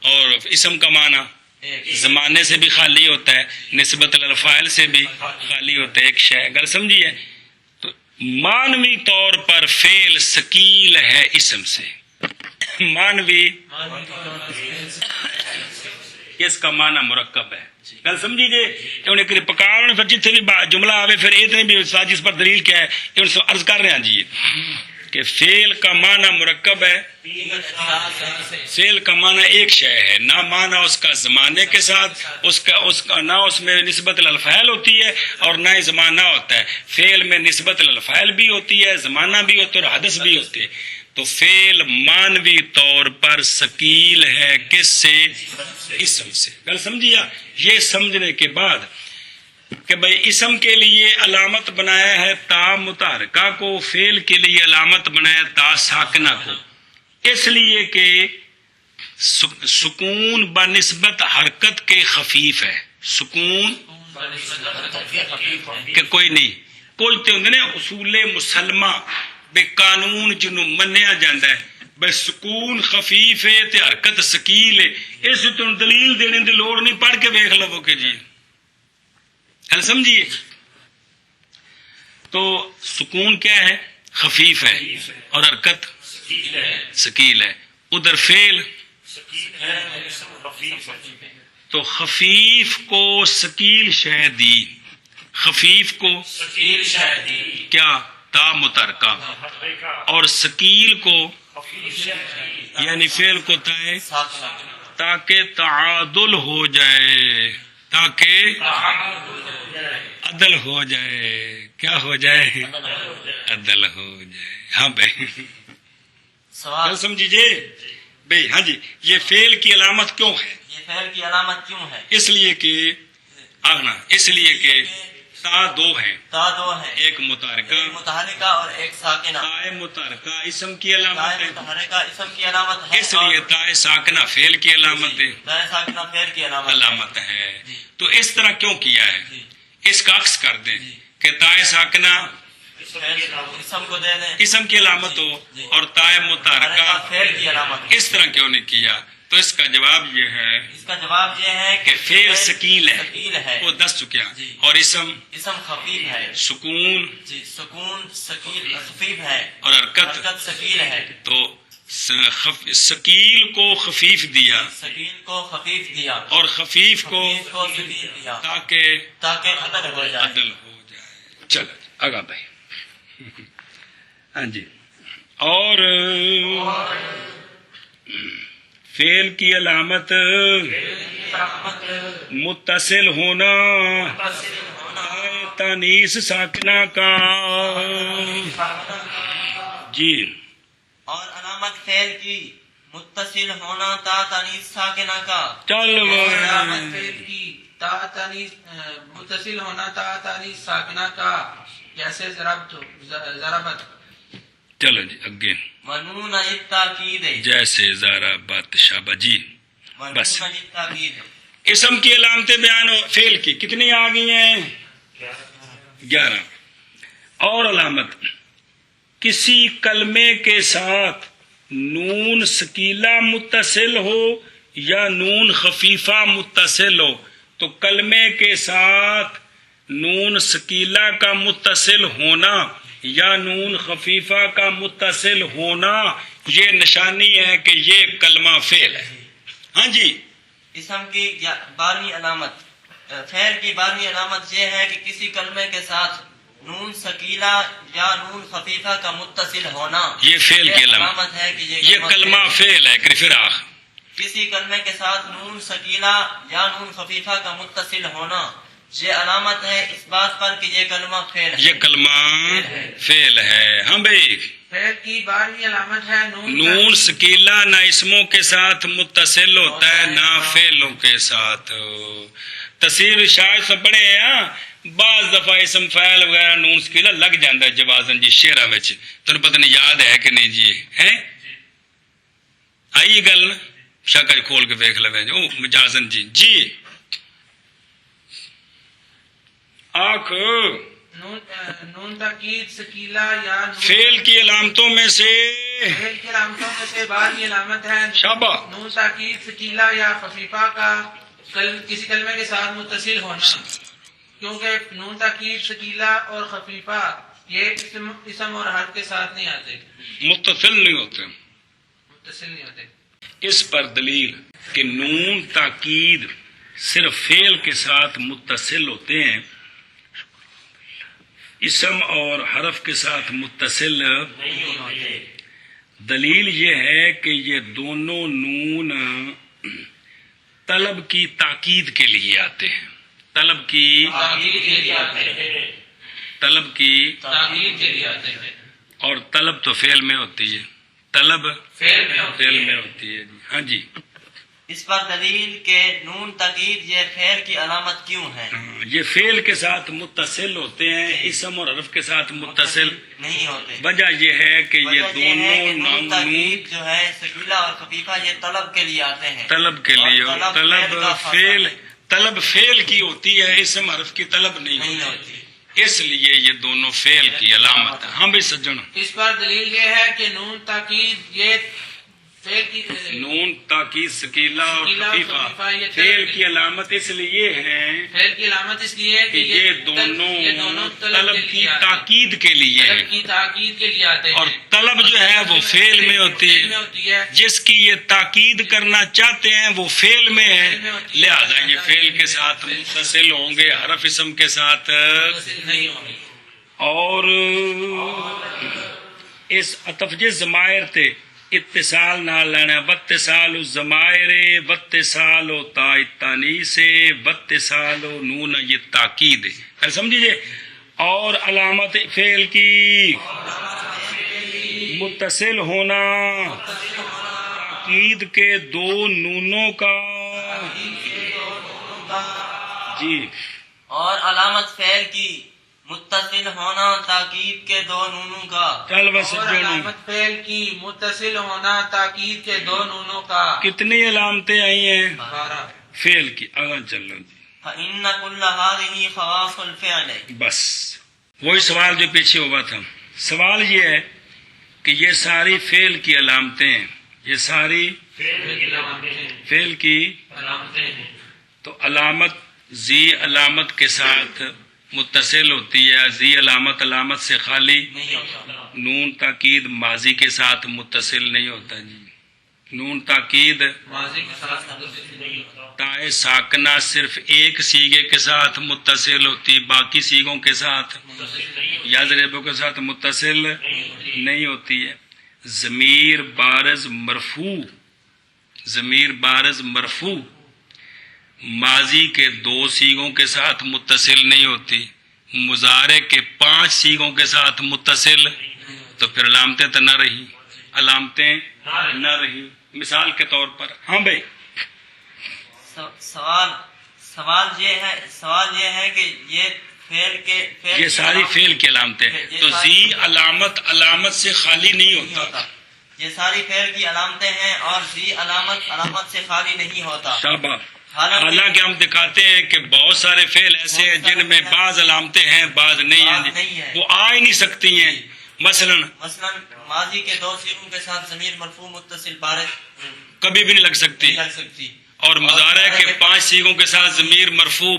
اور اسم کا معنی زمانے سے بھی خالی ہوتا ہے، نسبت الفاعل سے بھی خالی ہوتا ہے، ایک شے گل سمجھیے. تو مانوی طور پر فعل ثقیل ہے اسم سے، مانوی اس کا معنی مرکب ہے، گل سمجھی جی. انہیں کہ پکاؤ پھر جتنے بھی جملہ آوے پھر اتنے بھی جس پر دلیل کیا ہے ان سے عرض کر رہے ہیں جی کہ فعل کا معنی مرکب ہے. فعل کا معنی ایک شے ہے، نہ معنی اس کا زمانے کے ساتھ اس کا نہ اس میں نسبت الفاعل ہوتی ہے اور نہ ہی زمانہ ہوتا ہے. فعل میں نسبت الفاعل بھی ہوتی ہے، زمانہ بھی ہوتا ہے اور حدث بھی ہوتے ہے. تو فعل مانوی طور پر ثقیل ہے کس سے؟ اسم سے. گل سمجھیا؟ یہ سمجھنے کے بعد کہ بھئی اسم کے لیے علامت بنایا ہے تا متحرکہ کو، فعل کے لیے علامت بنایا تا ساکنہ کو، اس لیے کہ سکون بنسبت حرکت کے خفیف ہے. سکون کہ کوئی نہیں، کوئی تو ہوندے نے اصول مسلمہ بے قانون جنوں منیا جاندا ہے بے سکون خفیف ہے تے حرکت ثقیل ہے، اس تو دلیل دینے دی لوڑ نہیں، پڑھ کے دیکھ لو کہ جی ہل سمجھیے. تو سکون کیا ہے؟ خفیف ہے اور حرکت ثقیل ہے. ادھر فعل تو خفیف کو ثقیل شے دی، خفیف کو کیا تا متحرکہ اور ثقیل کو یعنی فعل کو تائے تاکہ تعادل ہو جائے، تاکہ عدل ہو جائے. کیا ہو جائے؟ عدل ہو جائے. ہاں بھائی سوال سمجھیے بھائی. ہاں جی، یہ فعل کی علامت کیوں ہے؟ یہ فعل کی علامت کیوں ہے؟ اس لیے کہ آنا، اس لیے کہ تا دو ہیں، تا دو ہے، ایک متحرکہ ایک متحرکہ اور ایک ساکنہ. تائے متحرکہ اسم کی علامت ہے، متحرکہ اسم کی علامت ہے، اس لیے تائے ساکنہ فعل کی علامت ہے، تائے ساکنہ فعل کی علامت ہے. تو اس طرح کیوں کیا ہے؟ اس کا عکس کر دیں کہ تائے ساکنہ اسم کو دے دیں اسم کی علامت ہو اور تائے متحرکہ فعل کی علامت. اس طرح کیوں نہیں کیا؟ تو اس کا جواب یہ ہے اس کا جواب یہ ہے کہ فعل ثقیل ثقیل ہے، وہ دس چکیا جی. اور اسم اسم خفیف ہے، سکون جی سکون ثقیل خفیف ہے اور حرکت. حرکت ثقیل ہے. تو ثقیل کو خفیف دیا ثقیل کو خفیف دیا اور خفیف کو خفیف کو ثقیل دیا تاکہ عدل ہو جائے. عدل ہو جائے. چلو آگا بھائی. ہاں جی، اور فعل کی علامت متصل ہونا تانیث ساکنہ کا. جی اور علامت فعل کی متصل ہونا تا تانیث ساکنہ کا. چل اور علامت فعل کی تا تانیث متصل ہونا تا تانیث ساکنہ کا، جیسے ضربت. چلو جی اگے منون التاکید، جیسے زارا بات شابہ. جی بس منون التاکید. اسم کی علامتیں بیان فعل کی کتنی آ گئی ہیں؟ 11. اور علامت کسی کلمے کے ساتھ نون ثقیلہ متصل ہو یا نون خفیفہ متصل ہو، تو کلمے کے ساتھ نون ثقیلہ کا متصل ہونا یا نون خفیفہ کا متصل ہونا یہ نشانی ہے کہ یہ کلمہ فعل ہے. ہاں جی، اسم کی 12ویں علامت، فعل کی 12ویں علامت یہ ہے کہ کسی کلمے کے ساتھ نون ثقیلہ یا نون خفیفہ کا متصل ہونا یہ فعل کی علامت ہے کہ یہ کلمہ فعل ہے. فراخ کسی کلمے کے ساتھ نون ثقیلہ یا نون خفیفہ کا متصل ہونا یہ علامت ہے اس بات پر کہ یہ کلمہ فعل ہے. یہ کلمہ فعل ہے. ہاں بھائی، فعل کی 12ویں علامت ہے نون ثقیلہ نہ اسموں کے ساتھ متصل ہوتا ہے نہ فعلوں کے ساتھ. تصویر شاید سے پڑھے ہیں بعض دفعہ اسم فعل وغیرہ نون ثقیلہ لگ جاتا ہے جوازن جی شعرا وچ. تمہیں پتہ نہیں یاد ہے کہ نہیں جی؟ ہے آئی گل شکل کھول کے دیکھ لو جو مجازن جی جی آنکھ نون تاکید ثقیلہ یا نون فعل کی علامتوں میں سے فعل کی علامتوں میں سے بعد کی علامت ہے شابہ نون تاکید ثقیلہ یا خفیفہ کا کسی کلمے کے ساتھ متصل ہونا، کیونکہ نون تاکید ثقیلہ اور خفیفہ یہ اسم اور حرف کے ساتھ نہیں آتے، متصل نہیں ہوتے. متصل نہیں ہوتے. اس پر دلیل کہ نون تاکید صرف فعل کے ساتھ متصل ہوتے ہیں، اسم اور حرف کے ساتھ متصل نہیں ہوتے. دلیل یہ ہے کہ یہ دونوں نون طلب کی تاکید کے لیے آتے ہیں. طلب کی تاکید کے لیے آتے ہیں، طلب کی تاکید کے لیے آتے ہیں. اور طلب تو فعل میں ہوتی ہے، طلب فعل میں ہوتی فعل ہے. میں ہوتی ہے. ہاں جی اس پر دلیل کہ نون تاکید یہ فعل کی علامت کیوں ہے؟ یہ فعل کے ساتھ متصل ہوتے ہیں، اسم اور حرف کے ساتھ متصل. نہیں ہوتے. وجہ یہ ہے کہ وجہ یہ ہے کہ دونوں نون نون تاکید جو ہے ثقیلہ اور خفیفہ یہ طلب کے لیے آتے ہیں. طلب کے لیے، اور اور طلب طلب فعل کا فعل خاصہ طلب فعل کی ہوتی ہے، اسم حرف کی طلب نہیں نہیں ہوتی. ہوتی. اس لیے یہ دونوں فعل کی علامت ہے. ہاں بھائی سجن، اس پر دلیل یہ ہے کہ نون تاکید یہ فعل کی نون تاکید ثقیلہ اور ثقیلہ اور خفیفہ خفیفہ یہ فعل کی علامت اس لیے ہے فعل کی علامت اس لیے ہے کہ یہ دونوں طلب کے کی لیے آتے ہیں. تاکید کے لیے طلب ہے، کی تاکید کے لیے آتے ہیں. اور طلب جو ہے وہ فعل میں ہوتی فعل میں ہے. ہوتی ہے. جس کی یہ تاکید کرنا چاہتے ہیں وہ فعل میں ہے، لہذا یہ فعل کے ساتھ متصل ہوں گے، حرف اسم کے ساتھ. متصل نہیں ہوگی. اور اس عطف جے ضمائر تے اتصال نہ لینا، واتصال الضمائر واتصال و تا التانیث واتصال و نون، یہ تاکید ہے. سمجھیے. اور علامت فعل کی متصل ہونا، تاکید کے دو نونوں کا جی، اور علامت فعل کی متصل ہونا تاکید کے دو نونوں کا. چل بس اور جوڑوں. علامت فعل کی متصل ہونا تاکید کے دو نونوں کا. کتنی علامتیں آئی ہیں 12. فعل کی؟ آگے چل رہا جی. فَإِنَّ كُلَّ هَذِهِ خَوَاصُ الْفِعْلِ. بس وہی سوال جو پیچھے ہوا تھا. سوال یہ ہے کہ یہ ساری فعل کی علامتیں ہیں، یہ ساری فعل کی علامتیں ہیں. تو علامت زی علامت کے ساتھ متصل ہوتی ہے، زی علامت علامت سے خالی. نہیں ہوتا. نون تاکید ماضی کے ساتھ متصل نہیں ہوتا جی. نون تاکید ماضی کے ساتھ متصل نہیں ہوتا. تائے ساکنہ صرف ایک سیغے کے ساتھ متصل ہوتی، باقی سیغوں کے ساتھ یا ضریبوں کے ساتھ متصل نہیں ہوتی ہے. ضمیر بارز مرفوع، ضمیر بارز مرفوع ماضی کے 2 سیغوں کے ساتھ متصل نہیں ہوتی، مضارع کے 5 سیغوں کے ساتھ متصل. تو پھر علامتیں تو نہ رہی، علامتیں نہ رہی. مثال کے طور پر ہاں بھائی سوال یہ ہے کہ یہ فعل یہ ساری فعل کی علامتیں، تو زی علامت سے خالی نہیں ہوتا. یہ ساری فعل کی علامتیں ہیں اور زی علامت سے خالی نہیں ہوتا. شاباش. حالانکہ ہم دکھاتے ہیں کہ بہت سارے فعل ایسے ہیں جن میں بعض علامتیں ہیں بعض نہیں ہیں، وہ آ ہی نہیں سکتی ہیں. مثلا ماضی کے 2 سیغوں کے ساتھ ضمیر مرفوع متصل بارز کبھی بھی نہیں لگ سکتی، لگ سکتی. اور مضارع کے 5 سیغوں کے ساتھ ضمیر مرفوع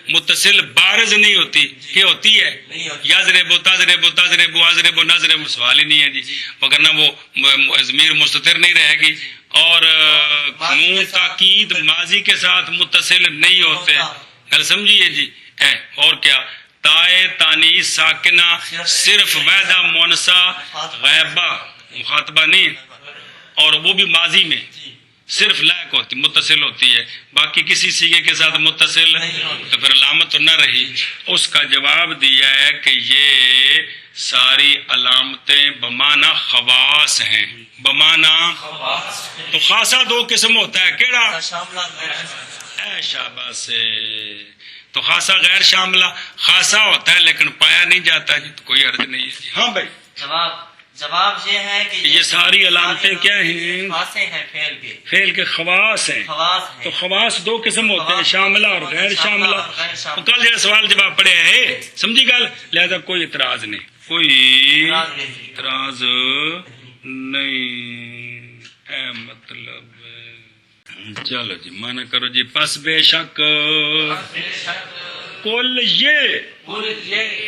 متصل بارز نہیں ہوتی. یہ ہوتی ہے یضرب تضرب تضرب اضرب نضرب، سوال ہی نہیں ہے جی، وگرنہ وہ ضمیر مستتر نہیں رہے گی. اور نون تاکید ماضی کے ساتھ متصل نہیں ہوتے. گل سمجھیے جی. اور کیا تائے تانیث ساکنہ صرف وحدہ مؤنثہ غائبہ مخاطبہ نہیں، اور وہ بھی ماضی میں صرف لائق ہوتی متصل ہوتی ہے، باقی کسی سیغے کے ساتھ متصل تو پھر علامت تو نہ رہی. اس کا جواب دیا ہے کہ یہ ساری علامتیں بمعنی خواص ہیں. بمعنی تو خاصہ 2 قسم ہوتا ہے، کیڑا؟ اے شاباش. تو خاصہ غیر شاملہ خاصہ ہوتا ہے لیکن پایا نہیں جاتا جی، تو کوئی عرض نہیں ہے جی. ہاں بھائی جواب یہ ہے کہ یہ ساری علامتیں کیا ہیں؟ خاصے ہیں فعل کے، فعل کے خواص ہیں. خواص ہیں. تو خواص دو قسم ہوتے ہیں، شاملہ اور غیر شاملہ. تو کل جڑا سوال جواب پڑھے ہے سمجھی گل، لہذا کوئی اعتراض نہیں، کوئی اعتراض نہیں. اے مطلب چلو جی مانا کرو جی. پس بے شک کل یہ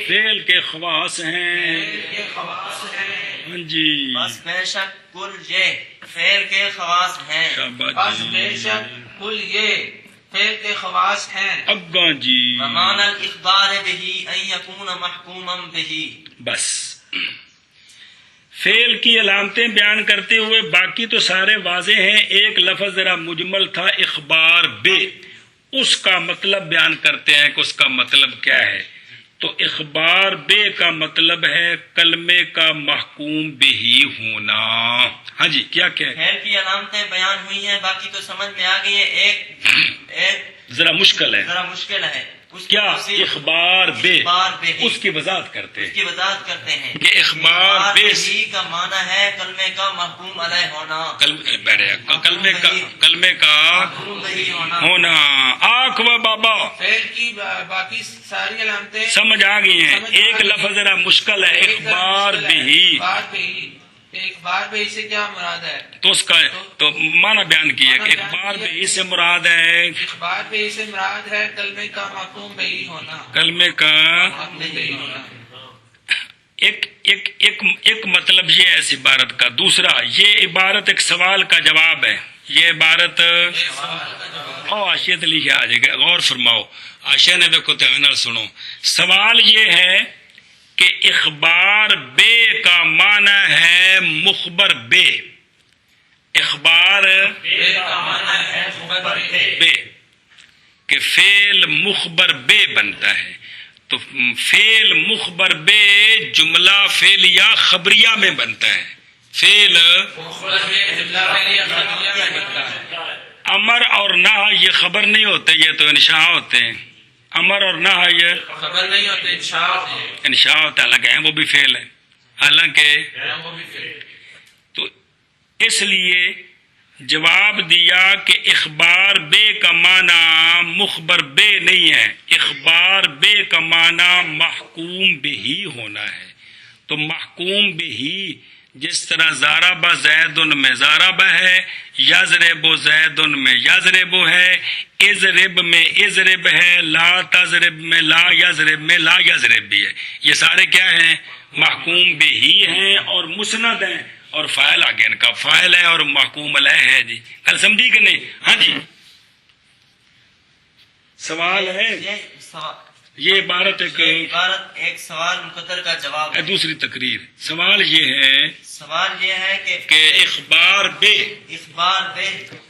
فعل کے خواص ہیں. ہاں جی بس بے شک کل یہ فعل کے خواص ہیں. بس بے شک کل یہ فعل کے خواص ہیں. اگاں جی ومعنى الاخبار به ان يكون محكوما به. بس فعل کی علامتیں بیان کرتے ہوئے باقی تو سارے واضح ہیں. ایک لفظ ذرا مجمل تھا، اخبار بے، اس کا مطلب بیان کرتے ہیں کہ اس کا مطلب کیا ہے. تو اخبار بے کا مطلب ہے کلمے کا محکوم بہی ہونا. ہاں جی کیا کہ فعل کی علامتیں بیان ہوئی ہیں، باقی تو سمجھ میں آ گئی ہے. ایک ذرا مشکل ہے. ذرا مشکل ہے. اس کی کیا تفصیل اخبار بے، اخبار بے اس کی وضاحت کرتے اس ہیں کی وضاحت کرتے ہیں کہ اخبار بے بے کا معنی ہے کلمے کا محکوم علیہ ہونا. کلمے کا محکوم بہی ہونا. ہونا. آنکھ و بابا فعل کی باقی ساری علامتیں سمجھ آ گئی ہیں. ایک لفظ ذرا مشکل ہے، اخبار بھی. اخبار بے سے کیا مراد ہے؟ تو اس کا تو معنی بیان کیا کہ اخبار بھی سے مراد ہے اخبار بے سے مراد ہے کلمے کا محکوم بہی ہونا. کلمے کا محکوم بہی ہونا. ایک مطلب یہ ہے اس عبارت کا. دوسرا یہ عبارت ایک سوال کا جواب ہے. یہ عبارت آشیہ تو لکھے آ جائے گا، غور فرماؤ. آشیہ نے دیکھو دھیان نال سنو. سوال یہ ہے کہ اخبار بے کا معنی ہے مخبر بے. اخبار بے کہ فعل مخبر بے بنتا ہے. تو فعل مخبر بے جملہ فعلیہ خبریہ میں بنتا ہے. فعل امر اور نہی یہ خبر نہیں ہوتے، یہ تو انشاء ہوتے ہیں. امر اور نہی یہ خبر نہیں ہوتے، انشاء ہوتا ہے، حالانکہ وہ بھی فعل ہے. حالانکہ تو اس لیے جواب دیا کہ اخبار بے کا معنی مخبر بے نہیں ہے، اخبار بے کا معنی محکوم بہی ہونا ہے. تو محکوم بہی جس طرح ضارب زید میں ضارب ہے، یضرب زید میں یضرب ہے، اضرب میں اضرب ہے، لا تضرب میں لا یضرب میں لا یضرب بھی ہے. یہ سارے کیا ہیں؟ محکوم بہی ہیں اور مسند ہیں. اور فاعل آگے ان کا فاعل ہے اور محکوم علیہ ہے. جی کل سمجھی کہ نہیں؟ ہاں جی سوال ہے. یہ عبارت ایک سوال مقدر کا جواب ہے. دوسری تقریر. سوال یہ ہے کہ اخبار بے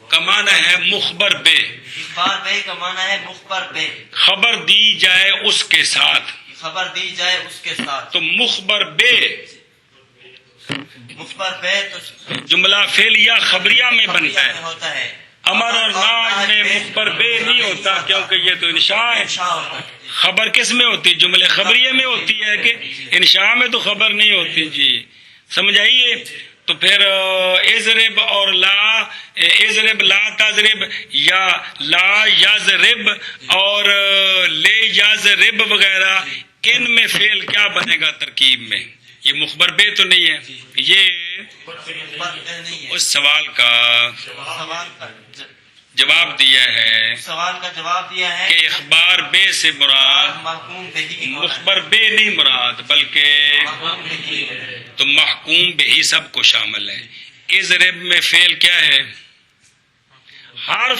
کا معنی ہے مخبر بے. اخبار بے کا معنی ہے مخبر بے، خبر دی جائے اس کے ساتھ. خبر دی جائے اس کے ساتھ. تو مخبر بے مخبر بے تو جملہ فعلیہ خبریہ میں بنتا ہے. ہوتا ہے. امر اور ناج میں مخبر بے نہیں ہوتا کیونکہ یہ تو انشاء ہے. خبر کس میں ہوتی؟ جملے خبریہ میں ہوتی ہے کہ انشاء میں تو خبر نہیں ہوتی. جی سمجھ آئیے. تو پھر اضرب اور لا، اضرب لا تضرب یا لا یضرب اور لے یضرب وغیرہ، ان میں فعل کیا بنے گا ترکیب میں؟ یہ مخبر بے تو نہیں ہے. یہ اس سوال کا جواب دیا ہے. سوال کا جواب دیا ہے کہ اخبار بے سے مراد محکوم بہی مخبر بے نہیں مراد بلکہ تو محکوم بہی سب کو شامل ہے. اضرب میں فعل کیا ہے؟ ہر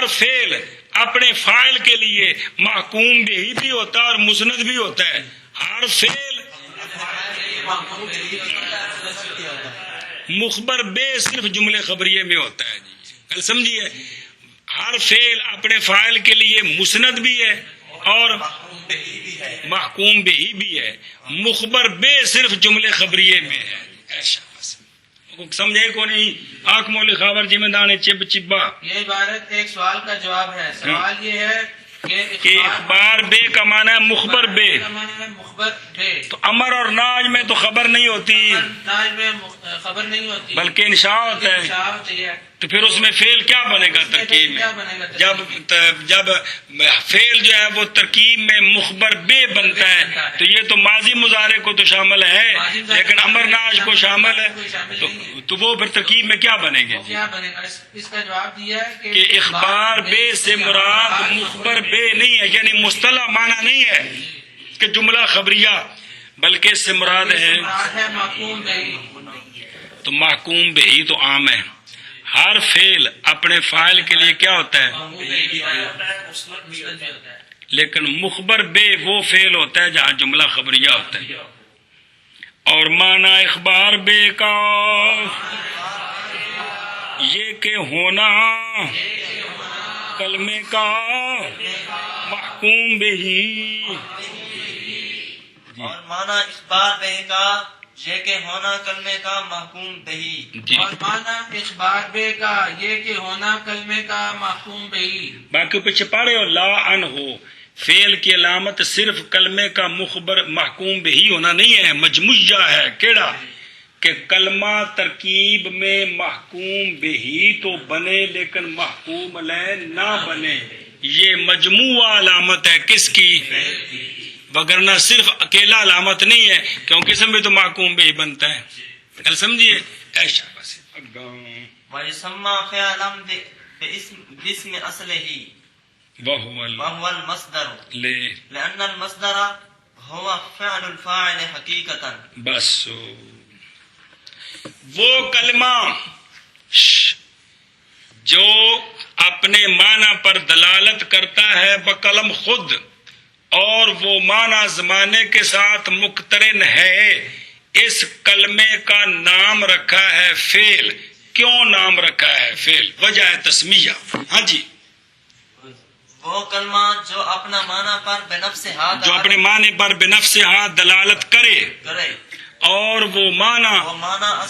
فعل اپنے فاعل کے لیے محکوم بہی بھی ہوتا ہے اور مسند بھی ہوتا ہے. ہر فعل مخبر بے صرف جملے خبریے میں ہوتا ہے. جی کل سمجھیے. ہر فعل اپنے فاعل کے لیے مسند بھی ہے اور محکوم بہی بھی ہے. مخبر بے صرف جملے خبریے میں ہے. ایسا سمجھے کو نہیں؟ آنکھ مول خاور جی میں دانے چب چبا. یہ عبارت ایک سوال کا جواب ہے. سوال یہ ہے کہ اخبار بے کا معنی ہے مخبر بے، کا معنی ہے مخبر بے، تو امر اور ناج میں تو خبر نہیں ہوتی ناج میں خبر نہیں ہوتی بلکہ انشاء ہوتا ہے، انشاء ہوتی ہے، تو پھر اس میں فعل کیا بنے گا ترکیب میں؟ کیا بنے گا ترکیب؟ جب فعل جو ہے وہ ترکیب میں مخبر بے بنتا ہے تو یہ تو ماضی مضارع کو تو شامل ہے لیکن امر ناج کو شامل ہے، تو وہ پھر ترکیب میں کیا بنے گے؟ کیا بنے گا؟ اس کا جواب دیا ہے کہ اخبار بے سے مراد مخبر بے نہیں ہے، یعنی مصطلح معنی نہیں ہے کہ جملہ خبریہ، بلکہ اس سے مراد ہے محکوم بہی، تو محکوم بہی تو عام ہے، ہر فعل اپنے فاعل کے لیے کیا ہوتا ہے، لیکن مخبر بے وہ فعل ہوتا ہے جہاں جملہ خبریہ ہوتا ہے۔ اور معنی اخبار بے کا یہ کہ ہونا کلمے کا محکوم بہی، اور مانا اخبار بے کا یہ کہ ہونا کلمے کا محکوم بہی، جی اور معنی اخبار بے کا یہ کہ ہونا کلمے کا محکوم بہی۔ باقی پیچھے پڑھے ہو لا ان ہو، فعل کی علامت صرف کلمے کا مخبر محکوم بہی ہونا نہیں ہے، مجموعہ ہے، کیڑا کہ کلمہ ترکیب میں محکوم بہی تو بنے لیکن محکوم علیہ نہ بنے، یہ مجموعہ علامت ہے کس کی؟ وگرنہ صرف اکیلا علامت نہیں ہے، کیونکہ اس میں تو محکوم بہی بنتا ہے، کل سمجھیے ایسا بس وَيُسَمَّى فِعْلًا بِاسْمِ أَصْلِهِ وَهُوَ الْمَصْدَرُ لِأَنَّ الْمَصْدَرَ هُوَ فِعْلُ الْفَاعِلِ حَقِيقَةً۔ بس وہ کلمہ جو اپنے معنی پر دلالت کرتا ہے بقلم خود، اور وہ معنی زمانے کے ساتھ مقترن ہے، اس کلمے کا نام رکھا ہے فعل۔ کیوں نام رکھا ہے فعل؟ وجہ ہے تسمیہ۔ ہاں جی، وہ کلمہ جو اپنا معنی پر بنفس ہاتھ جو اپنے معنی پر بنفس ہاتھ دلالت کرے اور وہ معنی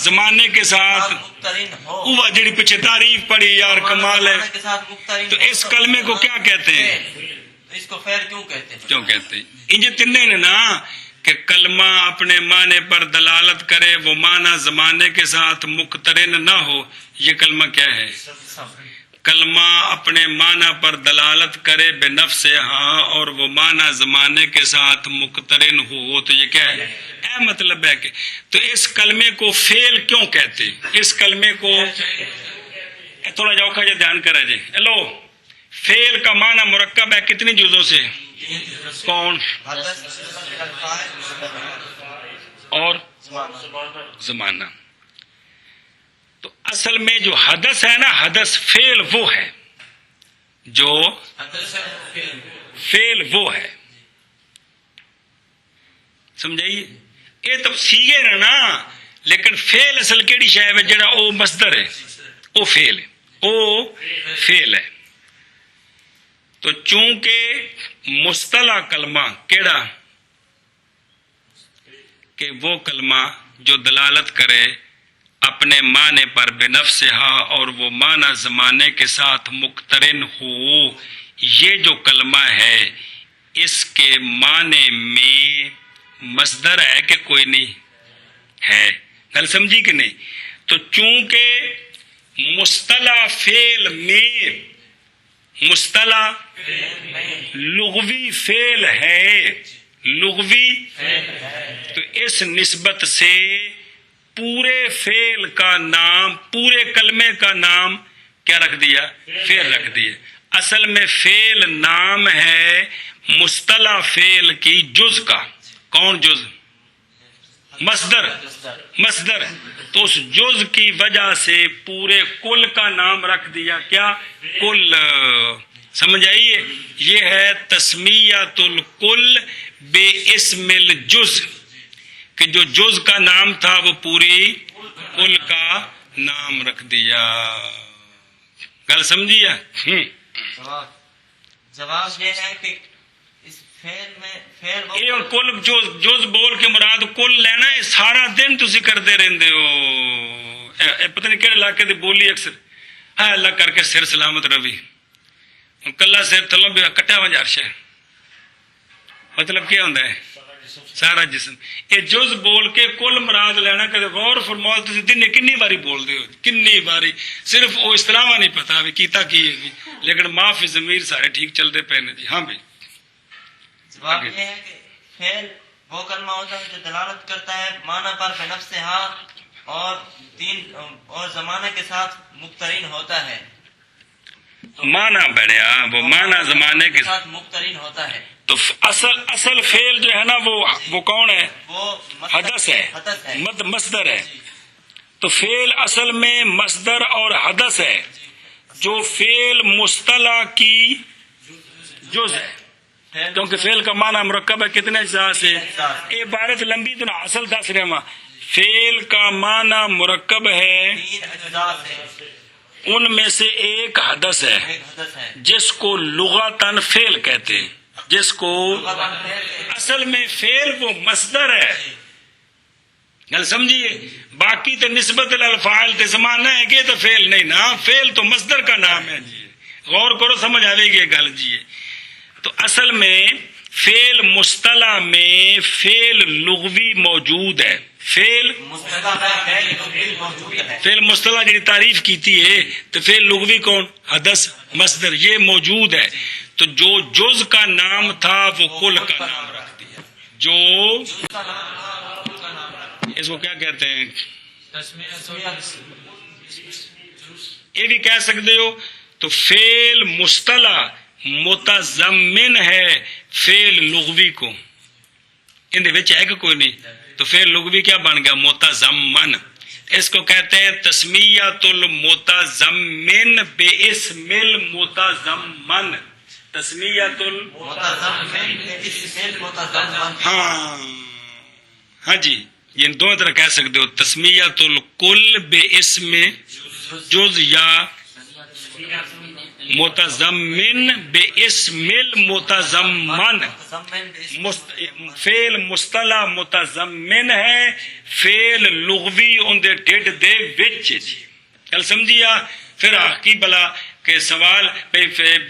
زمانے کے ساتھ مقترن ہو، وہ جڑی پیچھے تعریف پڑی یار کمال ہے، زمانے کے ساتھ مقترن تو ہو، اس کلمے کو کیا کہتے ہیں؟ اس کو فعل کیوں کہتے ہیں؟ کیوں کہتے ہیں؟ انجھے تنے نے نا کہ کلمہ اپنے معنی پر دلالت کرے، وہ معنی زمانے کے ساتھ مقترن نہ ہو، یہ کلمہ کیا ہے؟ کلمہ اپنے معنی پر دلالت کرے بے نفس ہاں اور وہ معنی زمانے کے ساتھ مقترن ہو، تو یہ کیا ہے؟ اے مطلب ہے کہ تو اس کلمے کو فعل کیوں کہتے؟ اس کلمے کو تھوڑا جوکھا جا دھیان کرا جائے۔ ہیلو، فعل کا معنی مرکب ہے کتنی جزوں سے؟ کون؟ اور زمانہ۔ تو اصل میں جو حدث ہے نا، حدث فعل وہ ہے، جو فعل وہ ہے، سمجھائیے؟ یہ تو سیگے نا، لیکن فعل اصل کیڑی شے ہے جڑا او مصدر ہے، او فعل ہے، او فعل ہے۔ تو چونکہ مصطلح کلمہ کیڑا کہ وہ کلمہ جو دلالت کرے اپنے معنی پر بنفس ہا اور وہ معنی زمانے کے ساتھ مقترن ہو، یہ جو کلمہ ہے اس کے معنی میں مصدر ہے کہ کوئی نہیں ہے؟ گل سمجھی کہ نہیں؟ تو چونکہ مصطلح فعل میں مصطلح لغوی فعل ہے، لغوی، تو اس نسبت سے پورے فعل کا نام، پورے کلمے کا نام کیا رکھ دیا؟ فعل رکھ دیا۔ اصل میں فعل نام ہے مصطلح فعل کی جز کا۔ کون جز؟ مصدر، مصدر۔ تو اس جز کی وجہ سے پورے کل کا نام رکھ دیا، کیا؟ کل۔ سمجھ آئیے؟ یہ ہے تسمیۃ الکل بے اسم الجز، کہ جو جز کا نام تھا وہ پوری کل کا نام رکھ دیا۔ گل سمجھیا؟ جواب یہ ہے کہ اس فعل میں فعل یہ اور کل جز بول کے مراد کل لینا ہے، سارا دن تسی کرتے رہندے ہو۔ پتہ نہیں کہڑے علاقے دی بولی اکثر ہاں اللہ کر کے سر سلامت روی، کلا سر تھلوں بھی کٹیا ونج عرش ہے، مطلب کیا ہوندا ہے سارا جسم. یہ جز بول کے کل مراد لینا. کدے غور فرماؤ تسی دن کنی باری بول دے ہو، کنی باری، صرف وہ اصطلاح نہیں پتا بھی کیتا کی ہے جی، لیکن معافی ضمیر سارے ٹھیک چلتے پے نے جی. ہاں بھائی جواب یہ ہے کہ فعل وہ کلمہ ہوتا ہے جو دلالت کرتا ہے معنی پر بنفسہا اور دین اور زمانے کے ساتھ مقترن ہوتا ہے. معنی بڑھیا، وہ معنی زمانے کے ساتھ مقترن ہوتا ہے. تو اصل فعل جو ہے نا وہ کون ہے؟ وہ حدث ہے، حدث ہے، مصدر ہے. تو فعل اصل میں مصدر اور حدث ہے، جو فعل مصطلح کی جز ہے. کیونکہ فعل کا معنی مرکب ہے کتنے اجزاء سے؟ عبارت لمبی تو نہ اصل دس رہے ماں. فعل کا معنی مرکب ہے، 3 اجزاء سے ان میں سے ایک حدث ہے ایک حدث ہے جس کو لغتاً فعل کہتے ہیں. جس کو اصل میں فعل وہ مصدر ہے. گل سمجھیے، باقی تو نسبت الفاعل تے زمانہ ہے کہ تو فعل نہیں نا، فعل تو مصدر کا نام ہے جی. غور کرو سمجھ آئے گی یہ گل جی. تو اصل میں فعل مصطلح میں فعل لغوی موجود ہے. فعل مصطلح جی تعریف کیتی ہے تو فعل لغوی کون؟ حدث مصدر، یہ موجود ہے. تو جو جز کا نام تھا وہ کل کا نام رکھ دیا. جو اس کو کیا کہتے ہیں؟ یہ بھی کہہ سکتے ہو. تو فعل مصطلح متضمن ہے فعل لغوی کو. ان وچ ہے کہ کوئی نہیں؟ تو فعل لغوی کیا بن گیا؟ متضمن. اس کو کہتے ہیں تسمیۃ المتضمن باسم المتضمن. تسمیۃ ہاں جی، یہ دونوں طرح کہہ سکتے ہو. تسمیۃ الکل باسم جز یا متضمن باسم المتضمن. فعل مصطلح متضمن ہے فعل لغوی ان دے ڈڈ دے وچ جی. گل سمجھیا؟ پھر کی بلا کہ سوال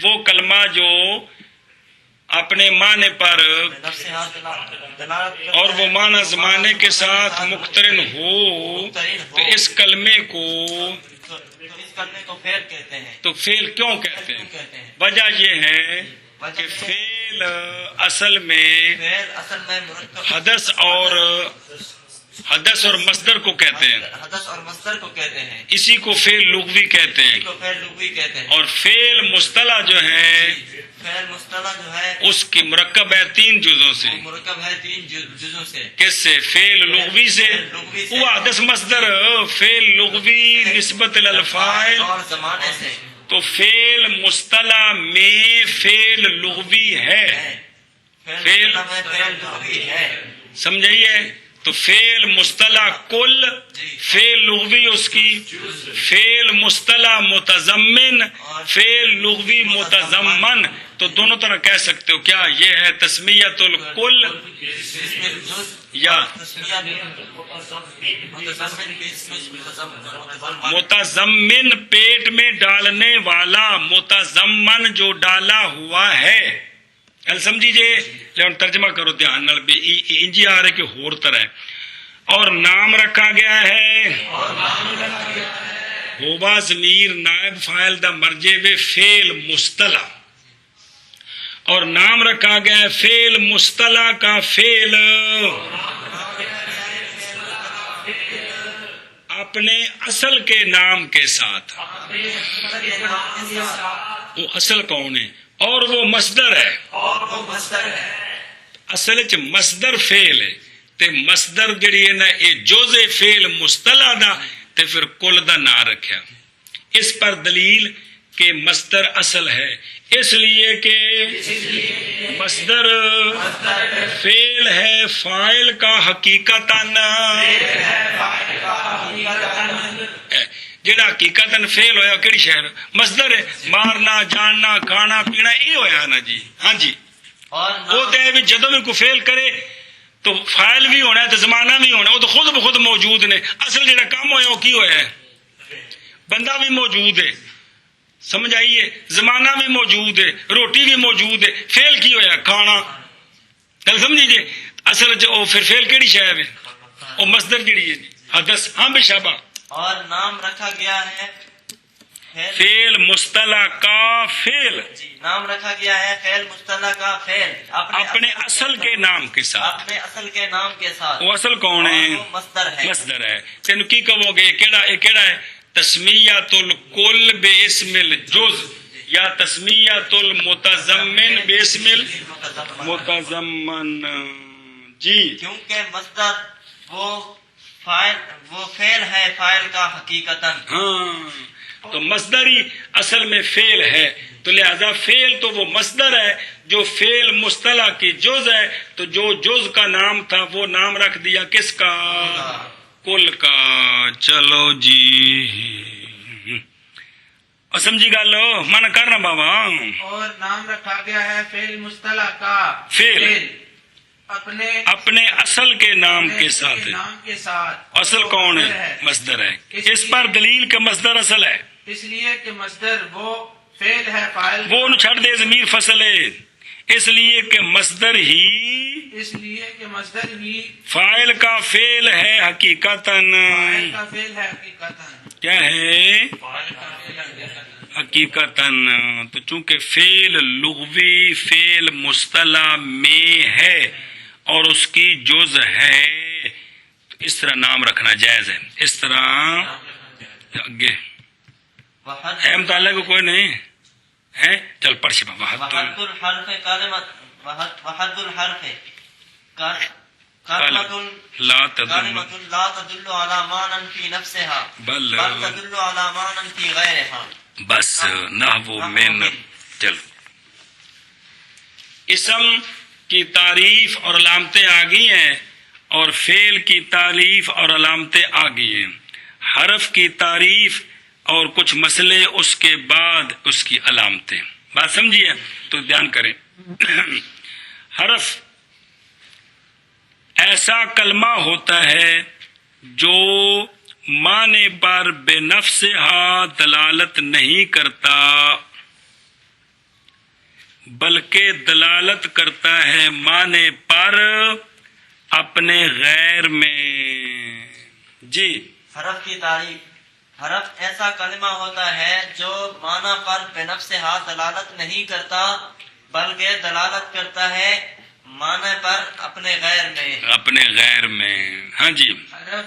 وہ کلمہ جو اپنے معنی پر اور وہ معنی زمانے کے ساتھ مقترن ہو، تو اس کلمے کو فعل کہتے ہیں. تو فعل کیوں کہتے ہیں؟ وجہ یہ ہے کہ فعل اصل میں حدث اور مصدر کو کہتے ہیں. حدث اور مصدر کو کہتے ہیں. اسی کو فعل لغوی کہتے ہیں. اور فعل مصطلح جو ہے اس کی مرکب ہے 3 جزوں سے. مرکب ہے 3 جزوں سے. کس سے؟ فعل لغوی سے. وہ حدث مصدر فعل لغوی نسبت الفاعل اور زمانے سے. تو فعل مصطلح میں فعل لغوی ہے. فعل لغوی ہے. سمجھائیے؟ تو فعل مصطلح کل، فعل لغوی اس کی، فعل مصطلح متضمن، فعل لغوی متضمن. تو دونوں طرح کہہ سکتے ہو. کیا یہ ہے تسمیۃ الکل یا متضمن پیٹ میں ڈالنے والا، متضمن جو ڈالا ہوا ہے. گل سمجھیجیے؟ لیکن ترجمہ کرو دھیان نال بھی انجی آ رہے کہ ہور طرح ہے. اور نام رکھا گیا ہے ہوبا ضمیر نائب فاعل دا مرجع وے فعل مصطلح. اور نام رکھا گیا ہے فعل مصطلح کا فعل اپنے اصل کے نام کے ساتھ. وہ اصل کون ہے؟ اور وہ مصدر ہے. اصل چ مصدر فعل ہے تے مصدر جڑی ہے نا یہ جز فعل مصطلح دا تے پھر کل دا نہ رکھیا. اس پر دلیل کہ مصدر اصل ہے، اس لیے کہ مصدر فعل ہے فاعل کا حقیقتاً، جڑا حقیقتاً فعل ہویا کیڑی شہر مصدر ہے. مارنا، جاننا، کھانا، پینا یہ ہویا نا جی. ہاں جی، وہ تے بھی جدوں بھی کوئی فعل کرے تو فاعل بھی ہونا ہے تو زمانہ بھی ہونا ہے. وہ تو خود بخود موجود نے. اصل جڑا کام ہویا وہ کی ہویا ہے؟ بندہ بھی موجود ہے. سمجھ آئیے، زمانہ بھی موجود ہے، روٹی بھی موجود ہے، فعل کی ہویا کھانا، گل سمجھیے اصل او پھر فعل کیڑی شے ہے، او مصدر جڑی ہے حدث، ہاں بے شابہ، اور نام رکھا گیا ہے فعل مصطلح کا فعل جی، نام رکھا گیا ہے فعل مصطلح کا فعل اپنے اصل کے نام کے ساتھ، اپنے اصل کے نام کے ساتھ، وہ اصل کون ہے؟ اور وہ مصدر ہے۔ مصدر ہے۔ تینو کی کہو گے کیڑا ہے؟ تسمیۃ الکل باسم الجز یا تسمیۃ المتضمن باسم المتضمن، جی کیونکہ مصدر وہ فعل ہے فاعل کا حقیقتاً، ہاں، تو مصدر ہی اصل میں فعل ہے، تو لہذا فعل تو وہ مصدر ہے جو فعل مصطلح کی جز ہے، تو جو جز کا نام تھا وہ نام رکھ دیا کس کا؟ کل کا۔ چلو جی سمجھی گل من کرنا بابا، اور نام رکھا گیا ہے فعل مصطلح کا فعل اپنے اصل کے نام کے ساتھ، نام کے ساتھ، اصل کون ہے؟ مصدر ہے۔ اس پر دلیل کہ مصدر اصل ہے، اس لیے کہ مصدر وہ فعل ہے فاعل، وہ ان چھڑ دے ضمیر فصل ہے، اس لیے کہ مصدر ہی فاعل کا فعل ہے حقیقتاً، فاعل کا فعل ہے حقیقتاً، کیا ہے؟ فاعل کا فعل حقیقتاً، حقیقتاً۔ تو چونکہ فعل لغوی فعل مصطلح میں ہے اور اس کی جز ہے، تو اس طرح نام رکھنا جائز ہے۔ اس طرح آگے ہے مطالعہ کو کوئی نہیں ہے، چل پڑھ بابا۔ وحد الحرف کلمۃ وحد الحرف کلمۃ لا تدل کلمۃ لا تدل علی معنی فی نفسها بل تدل علی معنی فی غیرها، بس نحو من۔ چل اسم کی تعریف اور علامتیں آ گئی ہیں اور فعل کی تعریف اور علامتیں آ گئی ہیں، حرف کی تعریف اور کچھ مسئلے اس کے بعد اس کی علامتیں، بات سمجھیے تو دھیان کریں۔ حرف ایسا کلمہ ہوتا ہے جو معنی پر بے نفسہا دلالت نہیں کرتا بلکہ دلالت کرتا ہے معنی پر اپنے غیر میں، جی۔ حرف کی تعریف، حرف ایسا کلمہ ہوتا ہے جو معنی پر بنفسہا دلالت نہیں کرتا بلکہ دلالت کرتا ہے معنی پر اپنے غیر میں، اپنے غیر میں، ہاں جی۔ حرف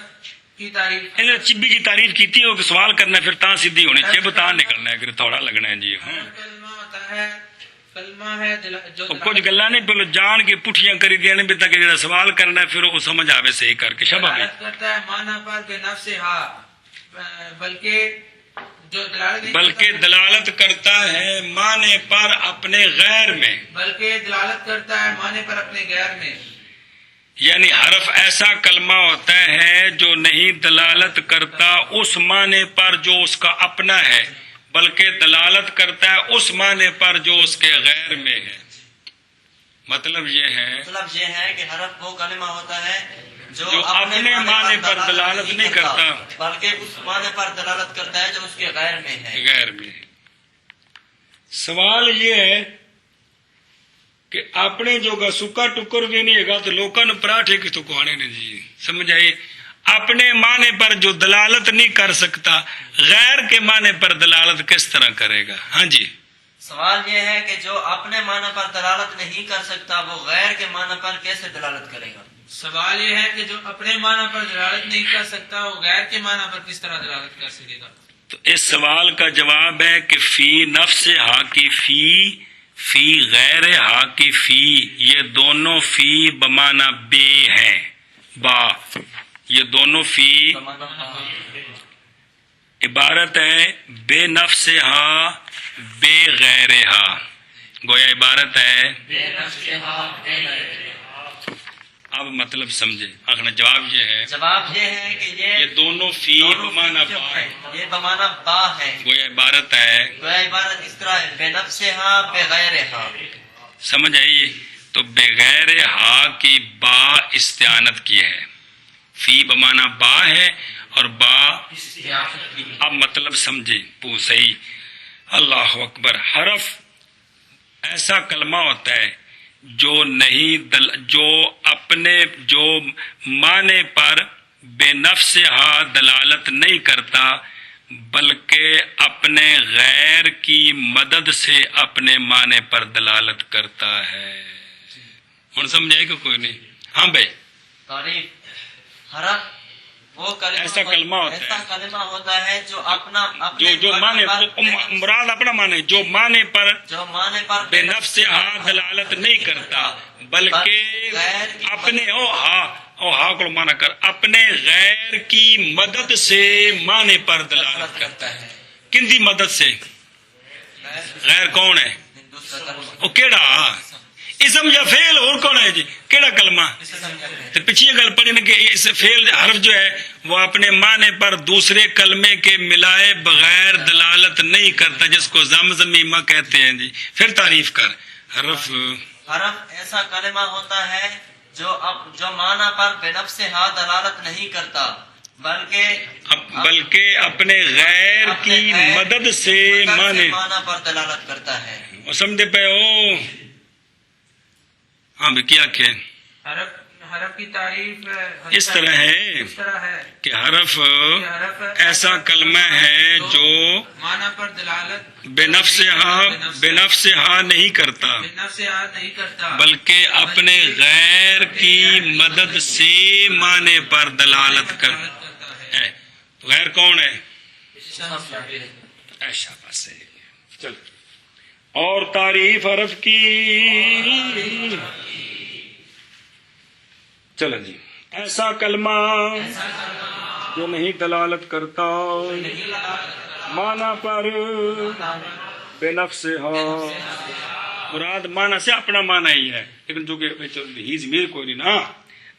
کی تعریف، چبی کی تعریف کیتی ہو کہ سوال کرنا پھر تاں سیدھی ہونی، چب تاں نکلنا ہے کہ تھوڑا لگنا ہے جی۔ ہاں کلمہ ہوتا ہے، کلمہ ہے جو کچھ گلا نہیں پہلو جان کے پٹھیاں کری دیا نہیں تاکہ جڑا سوال کرنا ہے پھر وہ سمجھ آوے صحیح کر کے شبہ بھی، دلالت کرتا ہے معنی پر بے نفسہا، بلکہ جو بلکہ دلالت کرتا ہے معنی پر اپنے غیر میں، بلکہ دلالت کرتا ہے معنی پر اپنے غیر میں، یعنی حرف ایسا کلمہ ہوتا ہے جو نہیں دلالت کرتا اس معنی پر جو اس کا اپنا ہے بلکہ دلالت کرتا ہے اس معنی پر جو اس کے غیر میں ہے۔ مطلب یہ ہے کہ حرف وہ کلمہ ہوتا ہے جو اپنے معنی پر دلالت نہیں کرتا بلکہ اس معنی پر دلالت کرتا ہے جو اس کے غیر میں ہے، غیر میں۔ سوال یہ ہے کہ اپنے جو گا سکا ٹکر بھی نہیں ہے تو لوکاں نوں پراٹھے کتوں کھوانے نے جی، سمجھ آئی؟ اپنے معنی پر جو دلالت نہیں کر سکتا غیر کے معنی پر دلالت کس طرح کرے گا؟ ہاں جی، سوال یہ ہے کہ جو اپنے معنی پر دلالت نہیں کر سکتا وہ غیر کے معنی پر کیسے دلالت کرے گا؟ سوال یہ ہے کہ جو اپنے معنی پر دلالت نہیں کر سکتا وہ غیر کے معنی پر کس طرح دلالت کر سکے گا؟ تو اس سوال کا جواب ہے کہ فی نفس ہا کی فی غیر ہا کی فی، یہ دونوں فی بمعنی بے ہیں، با، یہ دونوں فی عبارت ہے بے نفس ہا بے غیر ہا، گویا عبارت ہے اب مطلب سمجھے آخنا جواب یہ ہے کہ یہ دونوں فی بمعنی با ہے، یہ بمعنی با ہے، گویا عبارت ہے، گویا عبارت اس طرح ہے بے نفسہا بے غیرہا، سمجھ آئیے؟ تو بغیر ہا کی با استعانت کی ہے، فی بمعنی با ہے اور با، اب مطلب سمجھے پو صحیح۔ اللہ اکبر. حرف ایسا کلمہ ہوتا ہے جو نہیں جو معنی پر بے نفس ہا دلالت نہیں کرتا بلکہ اپنے غیر کی مدد سے اپنے معنی پر دلالت کرتا ہے. ہن سمجھائے گا کوئی نہیں؟ ہاں بھائی. تعریف حرف وہ ایسا کلمہ ہوتا ہے جو اپنا جو معنی مراد اپنا معنی جو معنی پر بے نفس ہا دلالت نہیں کرتا بلکہ اپنے ہا کو مانا کر اپنے غیر کی مدد سے معنی پر دلالت کرتا ہے. کن دی مدد سے؟ غیر کون ہے؟ وہ کیڑا اسم یا فعل اور کون ہے جی؟ کیڑا کلمہ؟ تو پیچھے گل پڑھی نا کہ اس فعل حرف جو ہے وہ اپنے معنی پر دوسرے کلمے کے ملائے بغیر دلالت نہیں کرتا جس کو زمزمیمہ کہتے ہیں جی. پھر تعریف کر. حرف ایسا کلمہ ہوتا ہے جو معنی پر بے نفس ہا دلالت نہیں کرتا بلکہ اپنے غیر کی مدد سے معنی پر دلالت کرتا ہے. سمجھے پہ ہو؟ ہاں بھی کیا کہ حرف کی تعریف اس طرح ہے کہ حرف ایسا کلمہ ہے جو معنی پر دلالت بے نفس ہا نہیں کرتا بلکہ اپنے غیر کی مدد سے معنی پر دلالت کرتا ہے. غیر کون ہے؟ ایسا بس ہے. چل اور تعریف حرف کی. چلو جی. ایسا کلمہ جو نہیں دلالت کرتا معنی پر بے نفس ہا. مراد معنی سے اپنا معنی ہی ہے لیکن جو کہ ہی ضمیر کوئی نہیں نا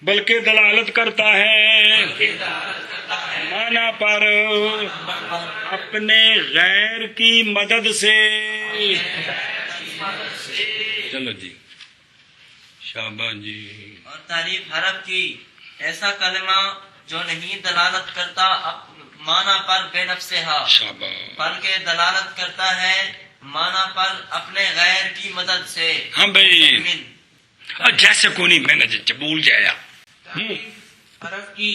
بلکہ دلالت کرتا ہے معنی پر اپنے غیر کی مدد سے. چلو جی شاباش جی. اور تعریف حرف کی ایسا کلمہ جو نہیں دلالت کرتا معنی پر بے نفس ہا بلکہ دلالت کرتا ہے معنی پر اپنے غیر کی مدد سے. ہاں بھائی جیسے کوئی نہیں میں نے بھول جایا. حرف کی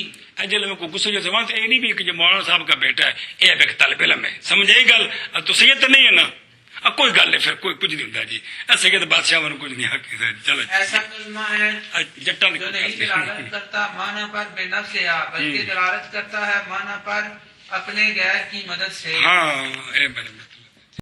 جل میں کوئی غصے سے وہاں یہ نہیں بھی کہ جو مولانا صاحب کا بیٹا ہے یہ ایک طالب علم ہے سمجھ آئی گل تو سید تو نہیں ہے نا کوئی گل نہیں پھر کوئی کچھ نہیں ہوتا جی سید بادشاہ میں کچھ نہیں حق. چلو ایسا کلمہ ہے جٹا جو نہیں دلالت کرتا معنی پر بے نفس ہا بلکہ دلالت کرتا ہے معنی پر اپنے غیر کی مدد سے. ہاں